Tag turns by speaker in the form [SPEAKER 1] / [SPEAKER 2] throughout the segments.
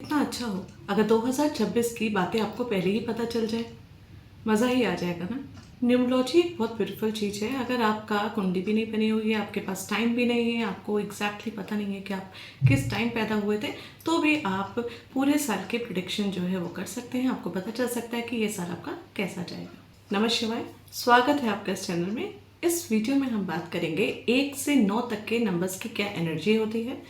[SPEAKER 1] कितना अच्छा हो अगर 2026 की बातें आपको पहले ही पता चल जाए। मज़ा ही आ जाएगा ना। न्यूमरोलॉजी एक बहुत ब्यूटीफुल चीज़ है। अगर आपका कुंडली भी नहीं बनी हुई है, आपके पास टाइम भी नहीं है, आपको एग्जैक्टली पता नहीं है कि आप किस टाइम पैदा हुए थे, तो भी आप पूरे साल के प्रिडिक्शन जो है वो कर सकते हैं। आपको पता चल सकता है कि ये साल आपका कैसा जाएगा। नमः शिवाय, स्वागत है आपका इस चैनल में। इस वीडियो में हम बात करेंगे 1 से 9 तक के नंबर्स की क्या एनर्जी होती है,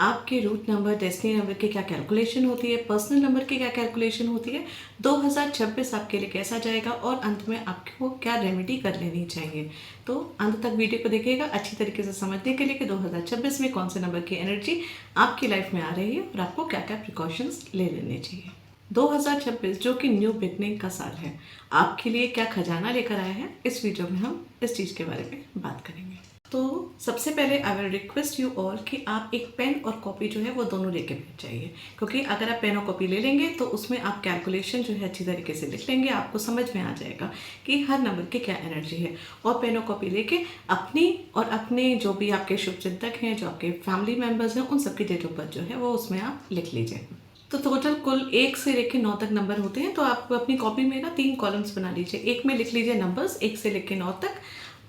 [SPEAKER 1] आपके रूट नंबर, डेस्टिनी नंबर की क्या कैलकुलेशन होती है, पर्सनल नंबर की क्या कैलकुलेशन होती है, 2026 आपके लिए कैसा जाएगा और अंत में आपको क्या रेमेडी कर लेनी चाहिए। तो अंत तक वीडियो को देखिएगा अच्छी तरीके से समझने के लिए कि 2026 में कौन से नंबर की एनर्जी आपकी लाइफ में आ रही है और आपको क्या क्या प्रिकॉशंस ले लेने चाहिए। 2026 जो कि न्यू बिगनिंग का साल है, आपके लिए क्या खजाना लेकर आया है, इस वीडियो में हम इस चीज़ के बारे में बात करेंगे। तो सबसे पहले I will request you all कि आप एक पेन और कॉपी जो है वो दोनों लेके बैठ जाइए, क्योंकि अगर आप पेन और कॉपी ले लेंगे तो उसमें आप कैलकुलेशन जो है अच्छी तरीके से लिख लेंगे, आपको समझ में आ जाएगा कि हर नंबर की क्या एनर्जी है। और पेन और कॉपी लेके अपनी और अपने जो भी आपके शुभचिंतक हैं, जो आपके फैमिली मेम्बर्स हैं, उन सबकी डेट ऑफ बर्थ जो है वो उसमें आप लिख लीजिए। तो टोटल कुल 1 से लेकर 9 तक नंबर होते हैं। तो आप अपनी कॉपी में ना 3 कॉलम्स बना लीजिए। एक में लिख लीजिए नंबर्स 1 से लेकर 9 तक,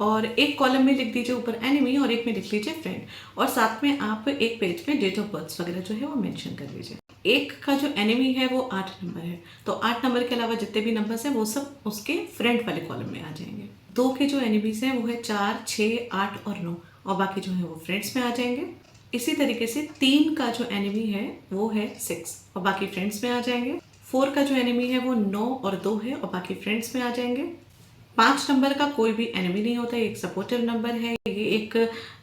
[SPEAKER 1] और एक कॉलम में लिख दीजिए ऊपर एनिमी, और एक में लिख लीजिए फ्रेंड, और साथ में आप एक पेज में डेट ऑफ बर्थ वगैरह जो है वो मेंशन कर लीजिए। एक का जो एनिमी है वो 8 नंबर है, तो 8 नंबर के अलावा जितने भी नंबर्स हैं वो सब उसके फ्रेंड वाले कॉलम में आ जाएंगे। 2 के जो एनिमीज हैं वो है 4, 6, 8 और 9, और बाकी जो है वो फ्रेंड्स में आ जाएंगे। इसी तरीके से 3 का जो एनिमी है वो है 6, और बाकी फ्रेंड्स में आ जाएंगे। 4 का जो एनिमी है वो 9 और 2 है, और बाकी फ्रेंड्स में आ जाएंगे। 5 नंबर का कोई भी एनिमी नहीं होता, ये एक सपोर्टिव नंबर है, ये एक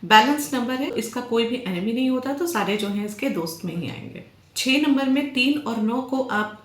[SPEAKER 1] बैलेंस नंबर है, इसका कोई भी एनिमी नहीं होता, तो सारे जो हैं इसके दोस्त में ही आएंगे। 6 नंबर में 3 और 9 को आप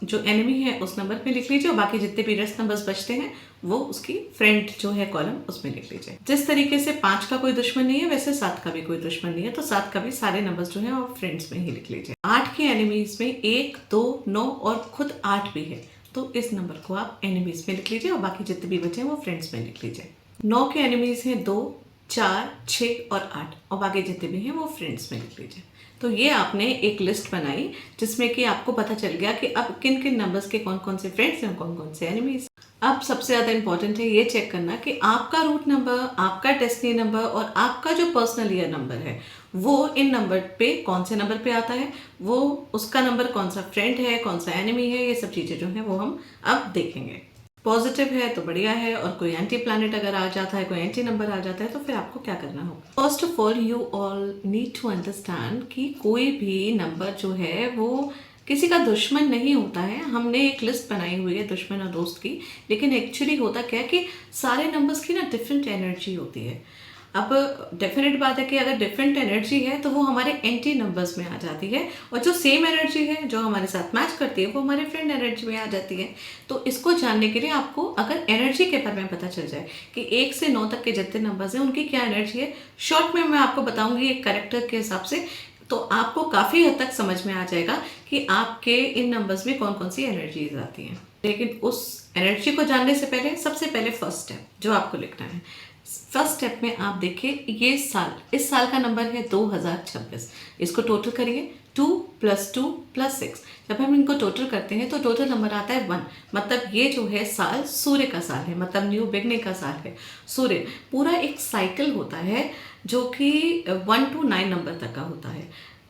[SPEAKER 1] जो एनिमी है उस नंबर पे लिख लीजिए, और बाकी जितने भी रेस्ट नंबर्स बचते हैं वो उसकी फ्रेंड जो है कॉलम उसमें लिख लीजिए। जिस तरीके से 5 का कोई दुश्मन नहीं है, वैसे 7 का भी कोई दुश्मन नहीं है, तो 7 का भी सारे नंबर्स जो है वो फ्रेंड्स में ही लिख लीजिए। 8 के एनिमीज में 1, 2, 9 और खुद 8 भी है, तो इस नंबर को आप एनिमीज में लिख लीजिए, और बाकी जितने भी बचे हैं वो फ्रेंड्स में लिख लीजिए। 9 के एनिमीज हैं 2, 4, 6 और 8, और बाकी जितने भी हैं वो फ्रेंड्स में लिख लीजिए। तो ये आपने एक लिस्ट बनाई जिसमें कि आपको पता चल गया कि अब किन किन नंबर्स के कौन कौन से फ्रेंड्स हैं, कौन कौन से एनिमीज। अब सबसे ज़्यादा इंपॉर्टेंट है ये चेक करना कि आपका रूट नंबर, आपका डेस्टिनी नंबर और आपका जो पर्सनल ईयर नंबर है वो इन नंबर पे कौन से नंबर पे आता है, वो उसका नंबर कौन सा फ्रेंड है, कौन सा एनिमी है, ये सब चीज़ें जो हैं वो हम अब देखेंगे। पॉजिटिव है तो बढ़िया है, और कोई एंटी प्लैनेट अगर आ जाता है, कोई एंटी नंबर आ जाता है, तो फिर आपको क्या करना होगा। First of all you all need to understand कि कोई भी नंबर जो है वो किसी का दुश्मन नहीं होता है। हमने एक लिस्ट बनाई हुई है दुश्मन और दोस्त की, लेकिन एक्चुअली होता क्या है कि सारे नंबर्स की ना डिफरेंट एनर्जी होती है। अब डेफिनेट बात है कि अगर डिफरेंट एनर्जी है तो वो हमारे एंटी नंबर्स में आ जाती है, और जो सेम एनर्जी है जो हमारे साथ मैच करती है वो हमारे फ्रेंड एनर्जी में आ जाती है। तो इसको जानने के लिए आपको अगर एनर्जी के बारे में पता चल जाए कि 1 से 9 तक के जितने नंबर्स हैं उनकी क्या एनर्जी है, शॉर्ट में मैं आपको बताऊंगी एक कैरेक्टर के हिसाब से, तो आपको काफ़ी हद तक समझ में आ जाएगा कि आपके इन नंबर्स में कौन कौन सी एनर्जीज आती हैं। लेकिन उस एनर्जी को जानने से पहले सबसे पहले फर्स्ट स्टेप जो आपको लिखना है, फर्स्ट स्टेप में आप देखिए ये साल, इस साल का नंबर है 2026। इसको टोटल करिए, 2 + 2 + 6। जब हम इनको टोटल करते हैं तो टोटल नंबर आता है 1। मतलब ये जो है साल सूर्य का साल है, मतलब न्यू बिगनिंग का साल है। सूर्य पूरा एक साइकिल होता है जो कि 1 to 9 नंबर तक का होता है।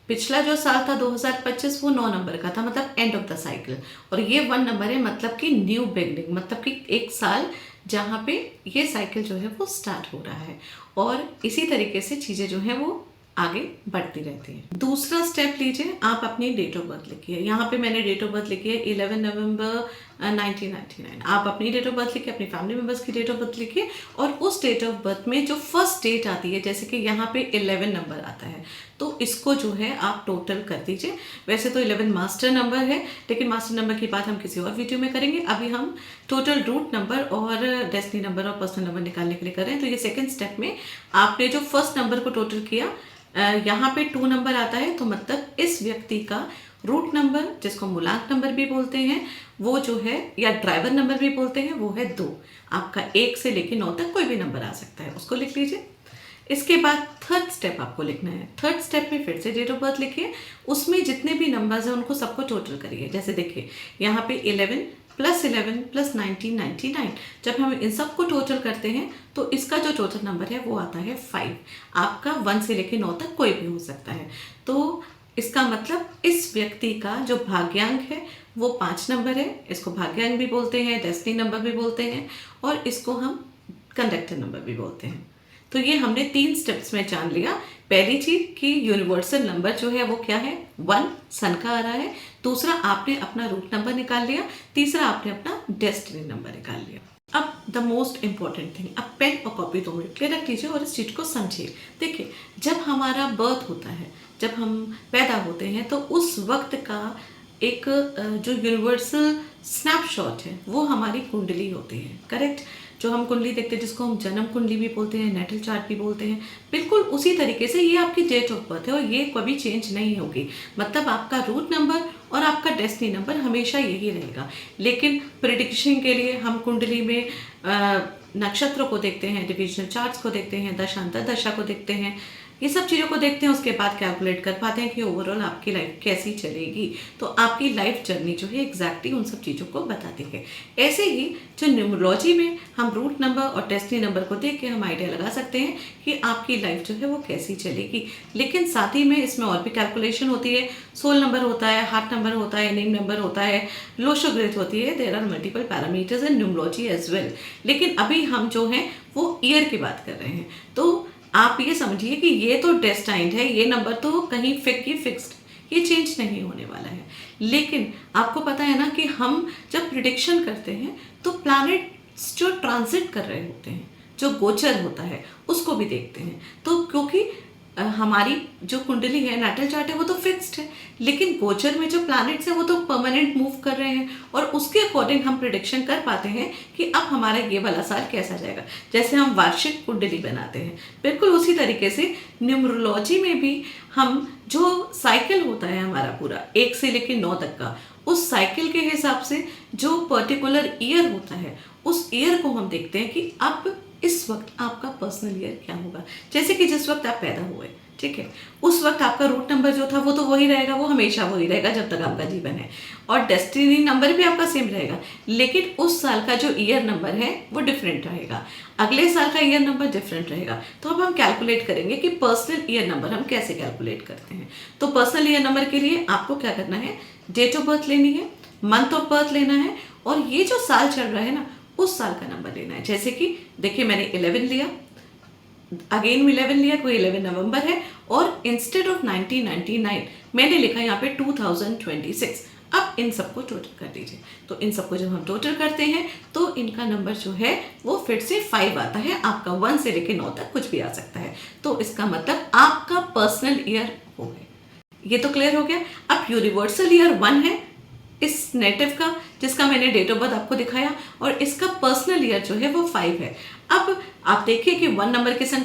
[SPEAKER 1] पिछला जो साल था 2025 वो 9 नंबर का था, मतलब एंड ऑफ द साइकिल, और ये 1 नंबर है मतलब कि न्यू बिगनिंग, मतलब कि एक साल जहाँ पे ये साइकिल जो है वो स्टार्ट हो रहा है, और इसी तरीके से चीज़ें जो हैं वो आगे बढ़ती रहती हैं। दूसरा स्टेप लीजिए, आप अपनी डेट ऑफ बर्थ लिखिए। यहाँ पे मैंने डेट ऑफ बर्थ लिखी है 11 नवंबर 1999। आप अपनी डेट ऑफ बर्थ लिखिए, अपनी फैमिली मेम्बर्स की डेट ऑफ बर्थ लिखिए, और उस डेट ऑफ बर्थ में जो फर्स्ट डेट आती है, जैसे कि यहाँ पे 11 नंबर आता है, तो इसको जो है आप टोटल कर दीजिए। वैसे तो 11 मास्टर नंबर है, लेकिन मास्टर नंबर की बात हम किसी और वीडियो में करेंगे। अभी हम टोटल रूट नंबर और डेस्टिनी नंबर और पर्सनल नंबर निकालने के लिए कर रहे हैं। तो ये सेकंड स्टेप में आपने जो फर्स्ट नंबर को टोटल किया, यहाँ पे 2 नंबर आता है, तो मतलब इस व्यक्ति का रूट नंबर, जिसको मूलांक नंबर भी बोलते हैं, वो जो है, या ड्राइवर नंबर भी बोलते हैं, वो है 2। आपका 1 से लेकर 9 तक कोई भी नंबर आ सकता है, उसको लिख लीजिए। इसके बाद थर्ड स्टेप आपको लिखना है। थर्ड स्टेप में फिर से डेट ऑफ बर्थ लिखिए, उसमें जितने भी नंबर्स हैं उनको सबको टोटल करिए। जैसे देखिए यहाँ पे 11 + 11 + 1999, जब हम इन सबको टोटल करते हैं तो इसका जो टोटल नंबर है वो आता है 5। आपका 1 से लेकर 9 तक कोई भी हो सकता है। तो इसका मतलब इस व्यक्ति का जो भाग्यांक है वो 5 नंबर है। इसको भाग्यांक भी बोलते हैं, डेस्टिनी नंबर भी बोलते हैं, और इसको हम कंडक्टर नंबर भी बोलते हैं। तो ये हमने 3 स्टेप्स में जान लिया। पहली चीज कि यूनिवर्सल नंबर जो है वो क्या है, 1 सन का आ रहा है। दूसरा, आपने अपना रूट नंबर निकाल लिया। तीसरा, आपने अपना डेस्टिनी नंबर निकाल लिया। अब द मोस्ट इंपॉर्टेंट थिंग, अब पेन और कॉपी 2 मिनट के रख लीजिए और इस चीज को समझिए। देखिए, जब हमारा बर्थ होता है, जब हम पैदा होते हैं, तो उस वक्त का एक जो यूनिवर्सल स्नैपशॉट है वो हमारी कुंडली होती है। करेक्ट? जो हम कुंडली देखते हैं, जिसको हम जन्म कुंडली भी बोलते हैं, नेटल चार्ट भी बोलते हैं, बिल्कुल उसी तरीके से ये आपकी डेट ऑफ बर्थ है और ये कभी चेंज नहीं होगी। मतलब आपका रूट नंबर और आपका डेस्टिनी नंबर हमेशा यही रहेगा। लेकिन प्रिडिक्शन के लिए हम कुंडली में नक्षत्रों को देखते हैं, डिविजनल चार्ट्स को देखते हैं, दशांतर दशा को देखते हैं, ये सब चीज़ों को देखते हैं। उसके बाद कैलकुलेट कर पाते हैं कि ओवरऑल आपकी लाइफ कैसी चलेगी। तो आपकी लाइफ जर्नी जो है एग्जैक्टली उन सब चीज़ों को बताती है। ऐसे ही जो न्यूमरोलॉजी में हम रूट नंबर और डेस्टिनी नंबर को देख के हम आइडिया लगा सकते हैं कि आपकी लाइफ जो है वो कैसी चलेगी। लेकिन साथ ही में इसमें और भी कैलकुलेशन होती है। सोल नंबर होता है, हार्ट नंबर होता है, नेम नंबर होता है, लोशो ग्रेथ होती है। There are multiple parameters in numerology as well. लेकिन अभी हम जो हैं वो ईयर की बात कर रहे हैं। तो आप ये समझिए कि ये तो डेस्टाइंड है, ये नंबर तो कहीं फिक्स्ड, ये चेंज नहीं होने वाला है। लेकिन आपको पता है ना कि हम जब प्रिडिक्शन करते हैं तो प्लैनेट्स जो ट्रांजिट कर रहे होते हैं, जो गोचर होता है, उसको भी देखते हैं। तो क्योंकि हमारी जो कुंडली है, नाटल चार्ट है, वो तो फिक्स्ड है, लेकिन गोचर में जो प्लैनेट्स हैं वो तो परमानेंट मूव कर रहे हैं, और उसके अकॉर्डिंग हम प्रिडिक्शन कर पाते हैं कि अब हमारा ये वाला साल कैसा जाएगा। जैसे हम वार्षिक कुंडली बनाते हैं, बिल्कुल उसी तरीके से न्यूमरोलॉजी में भी हम जो साइकिल होता है हमारा पूरा 1 से लेकर 9 तक का, उस साइकिल के हिसाब से जो पर्टिकुलर ईयर होता है, उस ईयर को हम देखते हैं कि अब इस वक्त आपका पर्सनल ईयर क्या होगा। जैसे कि जिस वक्त आप पैदा हुए, ठीक है, उस वक्त आपका रूट नंबर जो था वो तो वही रहेगा, वो हमेशा वही रहेगा जब तक आपका जीवन है, और डेस्टिनी नंबर भी आपका सेम रहेगा। लेकिन उस साल का जो ईयर नंबर है वो डिफरेंट रहेगा, अगले साल का ईयर नंबर डिफरेंट रहेगा। तो अब हम कैलकुलेट करेंगे कि पर्सनल ईयर नंबर हम कैसे कैलकुलेट करते हैं। तो पर्सनल ईयर नंबर के लिए आपको क्या करना है, डेट ऑफ बर्थ लेनी है, मंथ ऑफ बर्थ लेना है, और ये जो साल चल रहा है ना, उस साल का नंबर लेना है। जैसे कि देखिए, मैंने 11 लिया, अगेन 11 लिया, कोई 11 नवंबर है, और इंस्टेड ऑफ 1999 मैंने लिखा यहाँ पे 2026। अब इन सबको टोटल कर दीजिए। तो इन सबको जब हम टोटल करते हैं तो इनका नंबर जो है वो फिर से 5 आता है। आपका 1 से लेकर 9 तक कुछ भी आ सकता है। तो इसका मतलब आपका पर्सनल ईयर हो गया। ये तो क्लियर हो गया। अब यूनिवर्सल ईयर 1 है इस नेटिव का, जिसका मैंने डेट ऑफ बर्थ आपको दिखाया, और इसका पर्सनल ईयर जो है वो 5 है। अब आप देखिए कि 1 नंबर के संग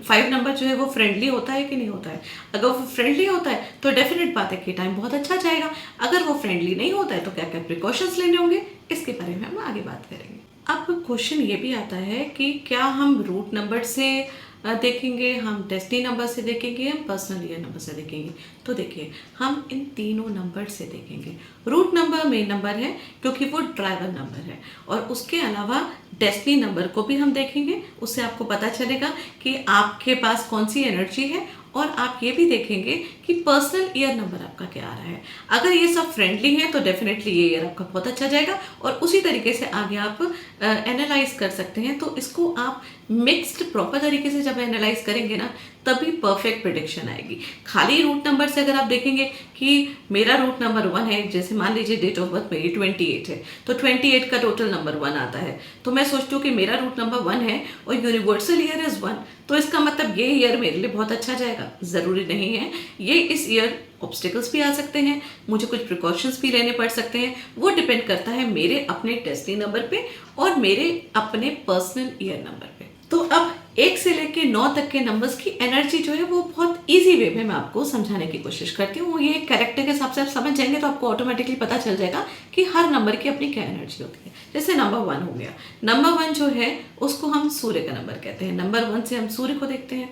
[SPEAKER 1] 5 नंबर जो है वो फ्रेंडली होता है कि नहीं होता है। अगर वो फ्रेंडली होता है तो डेफिनेट बात है कि टाइम बहुत अच्छा जाएगा। अगर वो फ्रेंडली नहीं होता है तो क्या क्या प्रिकॉशंस लेने होंगे, इसके बारे में हम आगे बात करेंगे। अब क्वेश्चन ये भी आता है कि क्या हम रूट नंबर से देखेंगे, हम डेस्टिनी नंबर से देखेंगे, हम पर्सनल ईयर नंबर से देखेंगे। तो देखिए, हम इन तीनों नंबर से देखेंगे। रूट नंबर मेन नंबर है क्योंकि वो ड्राइवर नंबर है, और उसके अलावा डेस्टिनी नंबर को भी हम देखेंगे। उससे आपको पता चलेगा कि आपके पास कौन सी एनर्जी है, और आप ये भी देखेंगे कि पर्सनल ईयर नंबर आपका क्या आ रहा है। अगर ये सब फ्रेंडली है तो डेफिनेटली ये ईयर आपका बहुत अच्छा जाएगा, और उसी तरीके से आगे आप एनालाइज कर सकते हैं। तो इसको आप मिक्स्ड प्रॉपर तरीके से जब एनालाइज करेंगे ना, तभी परफेक्ट प्रेडिक्शन आएगी। खाली रूट नंबर से अगर आप देखेंगे कि मेरा रूट नंबर 1 है, जैसे मान लीजिए डेट ऑफ बर्थ मेरी 28 है, तो 28 का टोटल नंबर 1 आता है, तो मैं सोचती हूँ कि मेरा रूट नंबर 1 है और यूनिवर्सल ईयर इज 1, तो इसका मतलब ये ईयर मेरे लिए बहुत अच्छा जाएगा। ज़रूरी नहीं है। ये इस ईयर ऑब्स्टिकल्स भी आ सकते हैं, मुझे कुछ प्रिकॉशंस भी लेने पड़ सकते हैं। वो डिपेंड करता है मेरे अपने डेस्टिनी नंबर पे और मेरे अपने पर्सनल ईयर नंबर पे। तो अब 1 से लेके 9 तक के नंबर्स की एनर्जी जो है वो बहुत इजी वे में मैं आपको समझाने की कोशिश करती हूँ। ये कैरेक्टर के हिसाब से आप समझ जाएंगे तो आपको ऑटोमेटिकली पता चल जाएगा कि हर नंबर की अपनी क्या एनर्जी होती है। जैसे नंबर 1 हो गया, नंबर 1 जो है उसको हम सूर्य का नंबर कहते हैं। नंबर 1 से हम सूर्य को देखते हैं,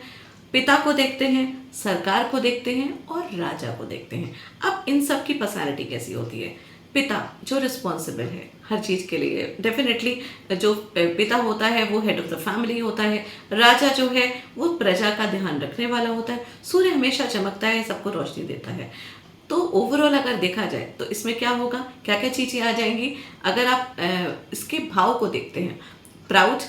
[SPEAKER 1] पिता को देखते हैं, सरकार को देखते हैं और राजा को देखते हैं। अब इन सब की पर्सनैलिटी कैसी होती है? पिता जो रिस्पॉन्सिबल है हर चीज़ के लिए, डेफिनेटली जो पिता होता है वो हेड ऑफ द फैमिली होता है। राजा जो है वो प्रजा का ध्यान रखने वाला होता है। सूर्य हमेशा चमकता है, सबको रोशनी देता है। तो ओवरऑल अगर देखा जाए तो इसमें क्या होगा, क्या क्या चीज़ें आ जाएंगी? अगर आप इसके भाव को देखते हैं, प्राउड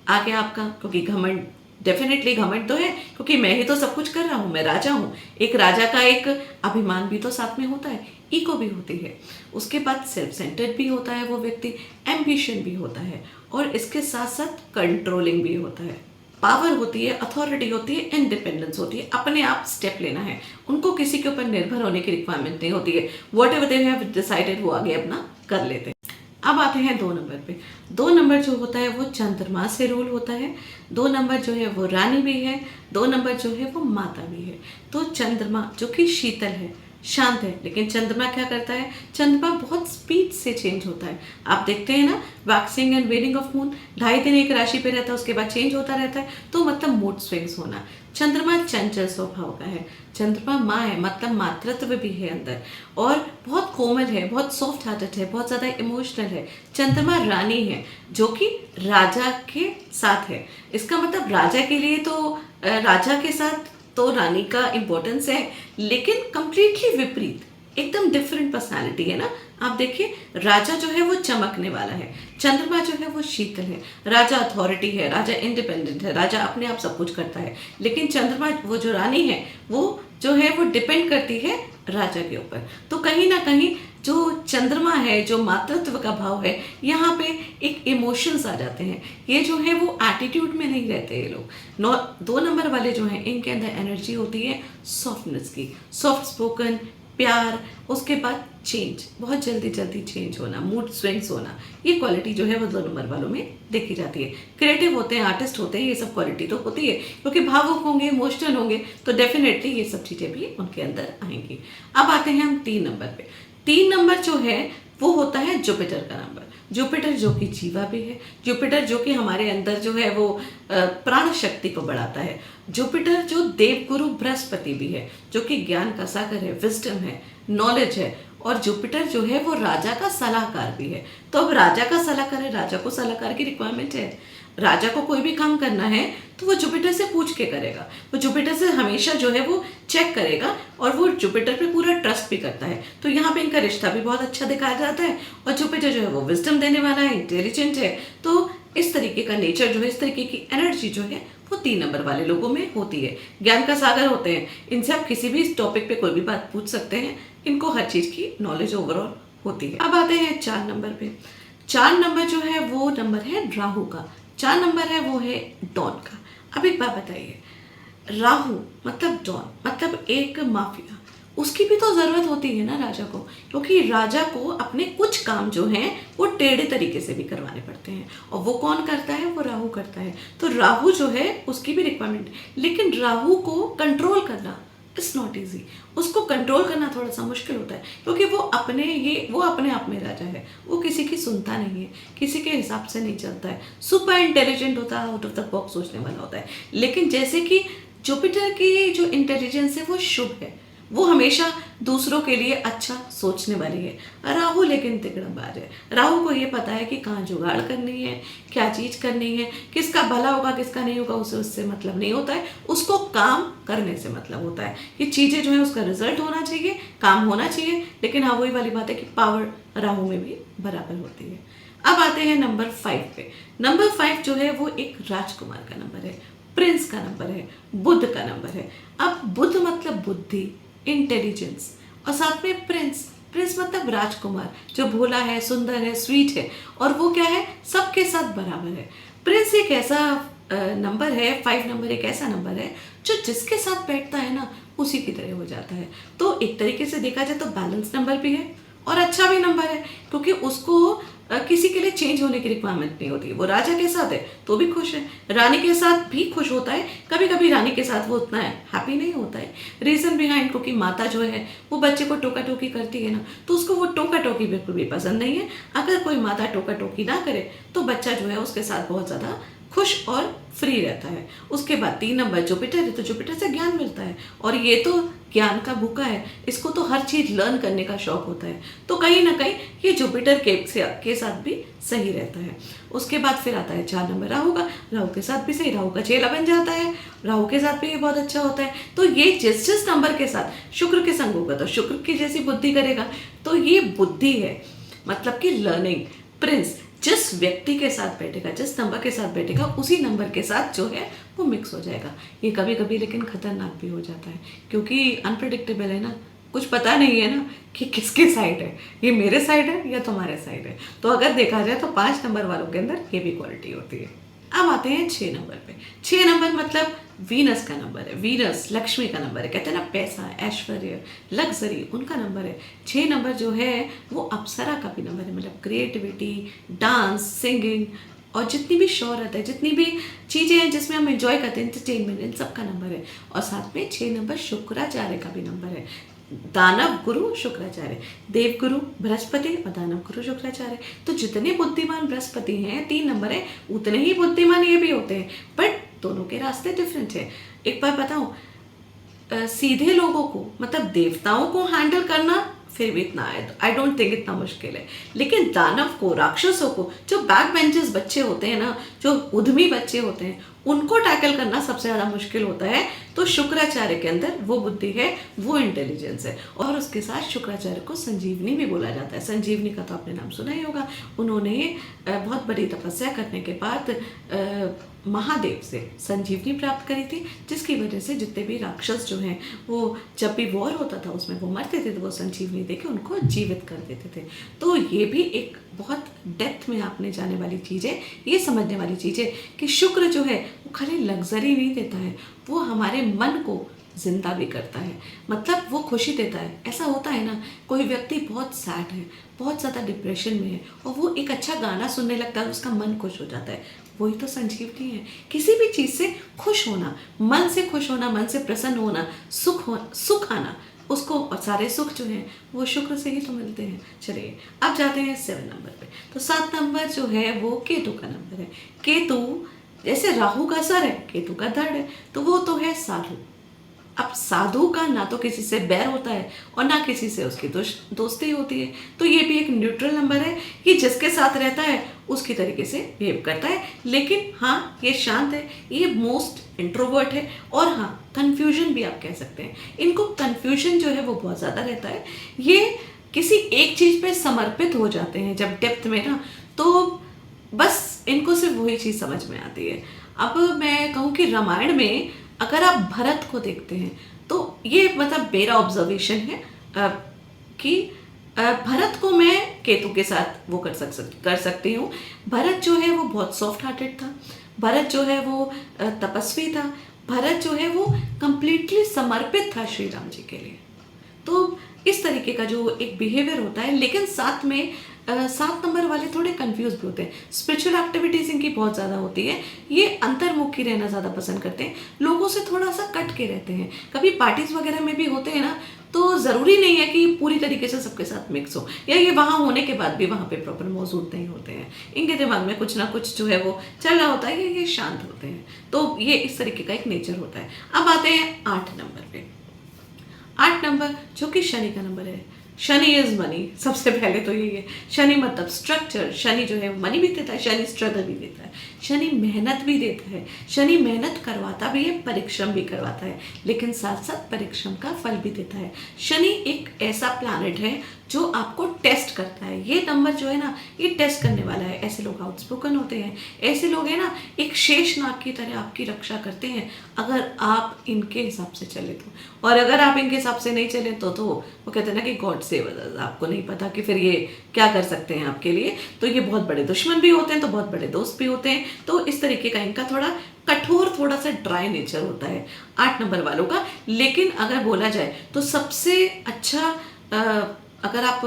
[SPEAKER 1] आ गया आपका, क्योंकि घमंड, डेफिनेटली घमंड तो है क्योंकि मैं ही तो सब कुछ कर रहा हूँ, मैं राजा हूँ। एक राजा का एक अभिमान भी तो साथ में होता है, ईगो भी होती है। उसके बाद सेल्फ सेंटर्ड भी होता है वो व्यक्ति, एम्बिशन भी होता है और इसके साथ साथ कंट्रोलिंग भी होता है। पावर होती है, अथॉरिटी होती है, इंडिपेंडेंस होती है, अपने आप स्टेप लेना है, उनको किसी के ऊपर निर्भर होने की रिक्वायरमेंट नहीं होती है। What ever they have decided वो आगे अपना कर लेते हैं। अब आते हैं 2 नंबर पे। 2 नंबर जो होता है वो चंद्रमा से रूल होता है। 2 नंबर जो है वो रानी भी है, 2 नंबर जो है वो माता भी है। तो चंद्रमा जो कि शीतल है, शांत है, लेकिन चंद्रमा क्या करता है? चंद्रमा बहुत स्पीड से चेंज होता है। आप देखते हैं ना, वैक्सिंग एंड वेनिंग ऑफ मून, 2.5 दिन एक राशि पे रहता है, उसके बाद चेंज होता रहता है। तो मतलब मूड स्विंग्स होना। चंद्रमा चंचल स्वभाव का है। चंद्रमा माँ है, मतलब मातृत्व भी है अंदर, और बहुत कोमल है, बहुत सॉफ्ट हार्टेड है, बहुत ज़्यादा इमोशनल है। चंद्रमा रानी है जो कि राजा के साथ है। इसका मतलब राजा के लिए तो राजा के साथ तो रानी का इम्पोर्टेंस है, लेकिन कंप्लीटली विपरीत, एकदम डिफरेंट पर्सनालिटी है ना। आप देखिए, राजा जो है वो चमकने वाला है, चंद्रमा जो है वो शीतल है। राजा अथॉरिटी है, राजा इंडिपेंडेंट है, राजा अपने आप सब कुछ करता है। लेकिन चंद्रमा वो जो रानी है वो जो है वो डिपेंड करती है राजा के ऊपर। तो कहीं ना कहीं जो चंद्रमा है, जो मातृत्व का भाव है, यहाँ पे एक इमोशंस आ जाते हैं। ये जो है वो एटीट्यूड में नहीं रहते ये लोग। 2 नंबर वाले जो हैं इनके अंदर एनर्जी होती है सॉफ्टनेस की, सॉफ्ट स्पोकन, प्यार, उसके बाद चेंज, बहुत जल्दी जल्दी चेंज होना, मूड स्विंग्स होना, ये क्वालिटी जो है वो 2 नंबर वालों में देखी जाती है। क्रिएटिव होते हैं, आर्टिस्ट होते हैं, ये सब क्वालिटी तो होती है, क्योंकि भावुक होंगे, इमोशनल होंगे, तो डेफिनेटली ये सब चीज़ें भी उनके अंदर आएंगी। अब आते हैं हम 3 नंबर पे। 3 नंबर जो है वो होता है जुपिटर का नंबर। जुपिटर जो कि जीवा भी है, जुपिटर जो कि हमारे अंदर जो है वो प्राण शक्ति को बढ़ाता है। जुपिटर जो देवगुरु बृहस्पति भी है, जो कि ज्ञान का सागर है, विजडम है, नॉलेज है। और जुपिटर जो है वो राजा का सलाहकार भी है। तो अब राजा का सलाहकार है, राजा को सलाहकार की रिक्वायरमेंट है। राजा को कोई भी काम करना है तो वो जुपिटर से पूछ के करेगा, वो जुपिटर से हमेशा जो है वो चेक करेगा, और वो जुपिटर पे पूरा ट्रस्ट भी करता है। तो यहाँ पे इनका रिश्ता भी बहुत अच्छा दिखाया जाता है। और जुपिटर जो है वो विजडम देने वाला है, इंटेलिजेंट है। तो इस तरीके का नेचर जो है, इस तरीके की एनर्जी जो है वो 3 नंबर वाले लोगों में होती है। ज्ञान का सागर होते हैं, इनसे आप किसी भी टॉपिक पे कोई भी बात पूछ सकते हैं, इनको हर चीज़ की नॉलेज ओवरऑल होती है। अब आते हैं 4 नंबर पे। 4 नंबर जो है वो नंबर है राहु का। 4 नंबर है वो है डॉन का। अब एक बात बताइए, राहु मतलब डॉन, मतलब एक माफिया, उसकी भी तो ज़रूरत होती है ना राजा को, क्योंकि राजा को अपने कुछ काम जो हैं वो टेढ़े तरीके से भी करवाने पड़ते हैं, और वो कौन करता है? वो राहु करता है। तो राहु जो है उसकी भी रिक्वायरमेंट, लेकिन राहु को कंट्रोल करना इट्स नॉट ईजी। उसको कंट्रोल करना थोड़ा सा मुश्किल होता है, क्योंकि वो अपने आप में राजा है, वो किसी की सुनता नहीं है, किसी के हिसाब से नहीं चलता है, सुपर इंटेलिजेंट होता है, आउट ऑफ द बॉक्स सोचने वाला होता है। लेकिन जैसे कि जुपिटर की जो इंटेलिजेंस है वो शुभ है, वो हमेशा दूसरों के लिए अच्छा सोचने वाली है। राहु लेकिन तिकड़मबाज है। राहु को ये पता है कि कहाँ जुगाड़ करनी है, क्या चीज़ करनी है, किसका भला होगा किसका नहीं होगा उसे उससे मतलब नहीं होता है, उसको काम करने से मतलब होता है कि चीज़ें जो है उसका रिजल्ट होना चाहिए, काम होना चाहिए। लेकिन हाँ, वही वाली बात है कि पावर राहु में भी बराबर होती है। अब आते हैं नंबर 5 पे। नंबर 5 जो है वो एक राजकुमार का नंबर है, प्रिंस का नंबर है, बुध का नंबर है। अब बुध मतलब बुद्धि, इंटेलिजेंस, और साथ में प्रिंस, प्रिंस मतलब राजकुमार, जो भोला है, सुंदर है, स्वीट है, और वो क्या है? सबके साथ बराबर है। प्रिंस एक ऐसा नंबर है, 5 नंबर एक ऐसा नंबर है जो जिसके साथ बैठता है ना उसी की तरह हो जाता है। तो एक तरीके से देखा जाए तो बैलेंस नंबर भी है और अच्छा भी नंबर है, क्योंकि उसको किसी के लिए चेंज होने की रिक्वायरमेंट नहीं होती। वो राजा के साथ है तो भी खुश है, रानी के साथ भी खुश होता है, कभी कभी रानी के साथ वो उतना हैप्पी नहीं होता है। रीज़न बिहाइंड क्योंकि माता जो है वो बच्चे को टोका टोकी करती है ना, तो उसको वो टोका टोकी बिल्कुल भी पसंद नहीं है। अगर कोई माता टोका टोकी ना करे तो बच्चा जो है उसके साथ बहुत ज़्यादा खुश और फ्री रहता है। उसके बाद 3 नंबर जुपिटर है, तो जुपिटर से ज्ञान मिलता है और ये तो ज्ञान का भूखा है, इसको तो हर चीज़ लर्न करने का शौक होता है, तो कहीं ना कहीं ये जुपिटर के साथ भी सही रहता है। उसके बाद फिर आता है 4 नंबर राहु का, राहु के साथ भी सही, राहु का चेला बन जाता है, राहु के साथ भी ये बहुत अच्छा होता है। तो ये जिस नंबर के साथ शुक्र के संग होगा तो शुक्र की जैसी बुद्धि करेगा, तो ये बुद्धि है, मतलब कि लर्निंग प्रिंस जिस व्यक्ति के साथ बैठेगा, जिस नंबर के साथ बैठेगा, उसी नंबर के साथ जो है वो मिक्स हो जाएगा। ये कभी कभी लेकिन खतरनाक भी हो जाता है, क्योंकि अनप्रेडिक्टेबल है ना, कुछ पता नहीं है ना कि किसके साइड है, ये मेरे साइड है या तुम्हारे साइड है। तो अगर देखा जाए तो 5 नंबर वालों के अंदर ये भी क्वालिटी होती है। अब आते हैं 6 नंबर पे। 6 नंबर मतलब वीनस का नंबर है, वीनस लक्ष्मी का नंबर है, कहते हैं ना पैसा, ऐश्वर्य, लग्जरी, उनका नंबर है। 6 नंबर जो है वो अप्सरा का भी नंबर है, मतलब क्रिएटिविटी, डांस, सिंगिंग और जितनी भी शोहरत है, जितनी भी चीज़ें हैं जिसमें हम एंजॉय करते हैं, एंटरटेनमेंट, इन सब का नंबर है। और साथ में 6 नंबर शुक्राचार्य का भी नंबर है। दानव गुरु शुक्राचार्य, देव गुरु बृहस्पति और दानव गुरु शुक्राचार्य। तो जितने बुद्धिमान बृहस्पति हैं, 3 नंबर है, उतने ही बुद्धिमान ये भी होते हैं, बट दोनों के रास्ते डिफरेंट है। एक बार बताऊं, सीधे लोगों को मतलब देवताओं को हैंडल करना फिर भी इतना आई डोंट थिंक इतना मुश्किल है, लेकिन दानव को, राक्षसों को, जो बैक बेंचर्स बच्चे होते हैं ना, जो उद्यमी बच्चे होते हैं, उनको टैकल करना सबसे ज़्यादा मुश्किल होता है। तो शुक्राचार्य के अंदर वो बुद्धि है, वो इंटेलिजेंस है। और उसके साथ शुक्राचार्य को संजीवनी भी बोला जाता है। संजीवनी का तो आपने नाम सुना ही होगा। उन्होंने बहुत बड़ी तपस्या करने के बाद महादेव से संजीवनी प्राप्त करी थी, जिसकी वजह से जितने भी राक्षस जो हैं वो जब भी वॉर होता था उसमें वो मरते थे, तो वो संजीवनी देके उनको जीवित कर देते थे। तो ये भी एक बहुत डेप्थ में आपने जाने वाली चीज़ है, ये समझने वाली चीज़ है कि शुक्र जो है वो खाली लग्जरी नहीं देता है, वो हमारे मन को जिंदा भी करता है, मतलब वो खुशी देता है। ऐसा होता है ना, कोई व्यक्ति बहुत सैड है, बहुत ज़्यादा डिप्रेशन में है, और वो एक अच्छा गाना सुनने लगता है, उसका मन खुश हो जाता है। वही तो संजीवनी है। किसी भी चीज़ से खुश होना, मन से खुश होना, मन से प्रसन्न होना, सुख आना, उसको, और सारे सुख जो हैं वो शुक्र से ही तो मिलते हैं। चलिए अब जाते हैं 7 नंबर पे। तो 7 नंबर जो है वो केतु का नंबर है। केतु जैसे राहु का सर है, केतु का धड़ है, तो वो तो है साधु। अब साधु का ना तो किसी से बैर होता है और ना किसी से उसकी दोस्ती होती है, तो ये भी एक न्यूट्रल नंबर है। ये जिसके साथ रहता है उसकी तरीके से बिहेव करता है, लेकिन हाँ ये शांत है, ये मोस्ट इंट्रोवर्ट है, और हाँ कन्फ्यूजन भी आप कह सकते हैं। इनको कन्फ्यूजन जो है वो बहुत ज़्यादा रहता है। ये किसी एक चीज़ पे समर्पित हो जाते हैं जब डेप्थ में ना, तो बस इनको सिर्फ वही चीज़ समझ में आती है। अब मैं कहूँ कि रामायण में अगर आप भरत को देखते हैं तो ये मतलब मेरा ऑब्जर्वेशन है कि भरत को मैं केतु के साथ वो कर सकती हूँ। भरत जो है वो बहुत सॉफ्ट हार्टेड था, भरत जो है वो तपस्वी था, भरत जो है वो कंप्लीटली समर्पित था श्री राम जी के लिए। तो इस तरीके का जो एक बिहेवियर होता है, लेकिन साथ में 7 नंबर वाले थोड़े कंफ्यूज भी होते हैं। स्पिरिचुअल एक्टिविटीज़ इनकी बहुत ज़्यादा होती है, ये अंतर्मुखी रहना ज़्यादा पसंद करते हैं, लोगों से थोड़ा सा कट के रहते हैं। कभी पार्टीज वगैरह में भी होते हैं ना, तो ज़रूरी नहीं है कि पूरी तरीके से सबके साथ मिक्स हो, या ये वहाँ होने के बाद भी वहाँ पे प्रॉपर मौजूद नहीं होते हैं। इनके दिमाग में कुछ ना कुछ जो है वो चल रहा होता है, ये शांत होते हैं। तो ये इस तरीके का एक नेचर होता है। अब आते हैं 8 नंबर पे। 8 नंबर जो कि शनि का नंबर है। शनि इज मनी, सबसे पहले तो यही है। शनि मतलब स्ट्रक्चर, शनि जो है मनी भी देता है, शनि स्ट्रगल भी देता है, शनि मेहनत भी देता है, शनि मेहनत करवाता भी है, परिश्रम भी करवाता है, लेकिन साथ साथ परिश्रम का फल भी देता है। शनि एक ऐसा प्लैनेट है जो आपको टेस्ट करता है। ये नंबर जो है ना, ये टेस्ट करने वाला है। ऐसे लोग आउटस्पोकन होते हैं, ऐसे लोग हैं ना एक शेष नाग की तरह आपकी रक्षा करते हैं, अगर आप इनके हिसाब से चले तो। और अगर आप इनके हिसाब से नहीं चले तो वो कहते हैं ना कि गॉड सेव अस। आपको नहीं पता कि फिर ये क्या कर सकते हैं आपके लिए। तो ये बहुत बड़े दुश्मन भी होते हैं, तो बहुत बड़े दोस्त भी होते हैं। तो इस तरीके का इनका थोड़ा कठोर, थोड़ा सा ड्राई नेचर होता है 8 नंबर वालों का। लेकिन अगर बोला जाए तो सबसे अच्छा, अगर आप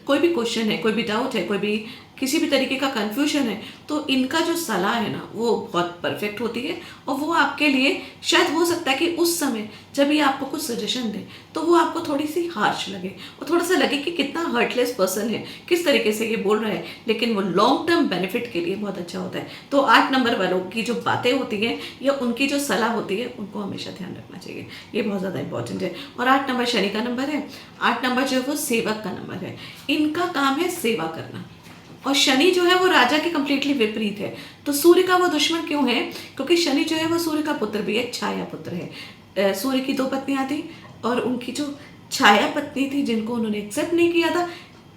[SPEAKER 1] कोई भी क्वेश्चन है, कोई भी डाउट है, कोई भी किसी भी तरीके का कन्फ्यूजन है, तो इनका जो सलाह है ना वो बहुत परफेक्ट होती है। और वो आपके लिए शायद हो सकता है कि उस समय जब ये आपको कुछ सजेशन दें तो वो आपको थोड़ी सी हार्श लगे और थोड़ा सा लगे कि कितना हर्टलेस पर्सन है, किस तरीके से ये बोल रहा है, लेकिन वो लॉन्ग टर्म बेनिफिट के लिए बहुत अच्छा होता है। तो 8 नंबर वालों की जो बातें होती हैं या उनकी जो सलाह होती है उनको हमेशा ध्यान रखना चाहिए, ये बहुत ज़्यादा इंपॉर्टेंट है। और 8 नंबर शनि का नंबर है। 8 नंबर जो है वो सेवक का नंबर है। इनका काम है सेवा करना, और शनि जो है वो राजा के कंप्लीटली विपरीत है। तो सूर्य का वो दुश्मन क्यों है? क्योंकि शनि जो है वो सूर्य का पुत्र भी है, छाया पुत्र है। सूर्य की 2 पत्नियां थी और उनकी जो छाया पत्नी थी जिनको उन्होंने एक्सेप्ट नहीं किया था,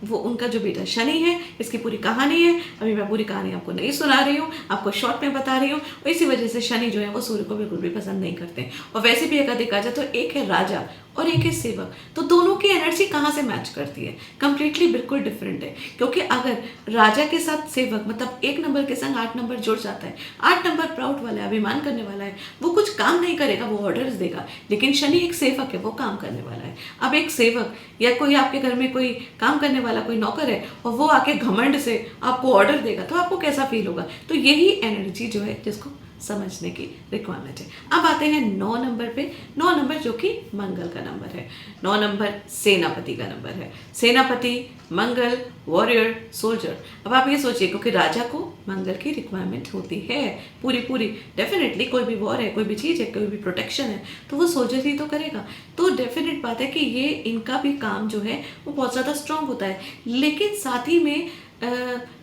[SPEAKER 1] वो उनका जो बेटा शनि है। इसकी पूरी कहानी है, अभी मैं पूरी कहानी आपको नहीं सुना रही हूँ, आपको शॉर्ट में बता रही हूँ। और इसी वजह से शनि जो है वो सूर्य को बिल्कुल भी पसंद नहीं करते। और वैसे भी अगर देखा जाए तो एक है राजा और एक है सेवक, तो दोनों की एनर्जी कहाँ से मैच करती है? कंप्लीटली बिल्कुल डिफरेंट है। क्योंकि अगर राजा के साथ सेवक मतलब 1 नंबर के संग 8 नंबर जुड़ जाता है, 8 नंबर प्राउड वाला है, अभिमान करने वाला है, वो कुछ काम नहीं करेगा, वो ऑर्डर्स देगा। लेकिन शनि एक सेवक है, वो काम करने वाला है। अब एक सेवक या कोई आपके घर में कोई काम करने वाला कोई नौकर है और वो आके घमंड से आपको ऑर्डर देगा, तो आपको कैसा फील होगा? तो यही एनर्जी जो है जिसको समझने की रिक्वायरमेंट है। अब आते हैं 9 नंबर पे। 9 नंबर जो कि मंगल का नंबर है। 9 नंबर सेनापति का नंबर है। सेनापति, मंगल, वॉरियर, सोल्जर। अब आप ये सोचिए, क्योंकि राजा को मंगल की रिक्वायरमेंट होती है पूरी डेफिनेटली। कोई भी वॉर है, कोई भी चीज़ है, कोई भी प्रोटेक्शन है, तो वो सोल्जर ही तो करेगा। तो डेफिनेट बात है कि ये इनका भी काम जो है वो बहुत ज़्यादा स्ट्रांग होता है। लेकिन साथ ही में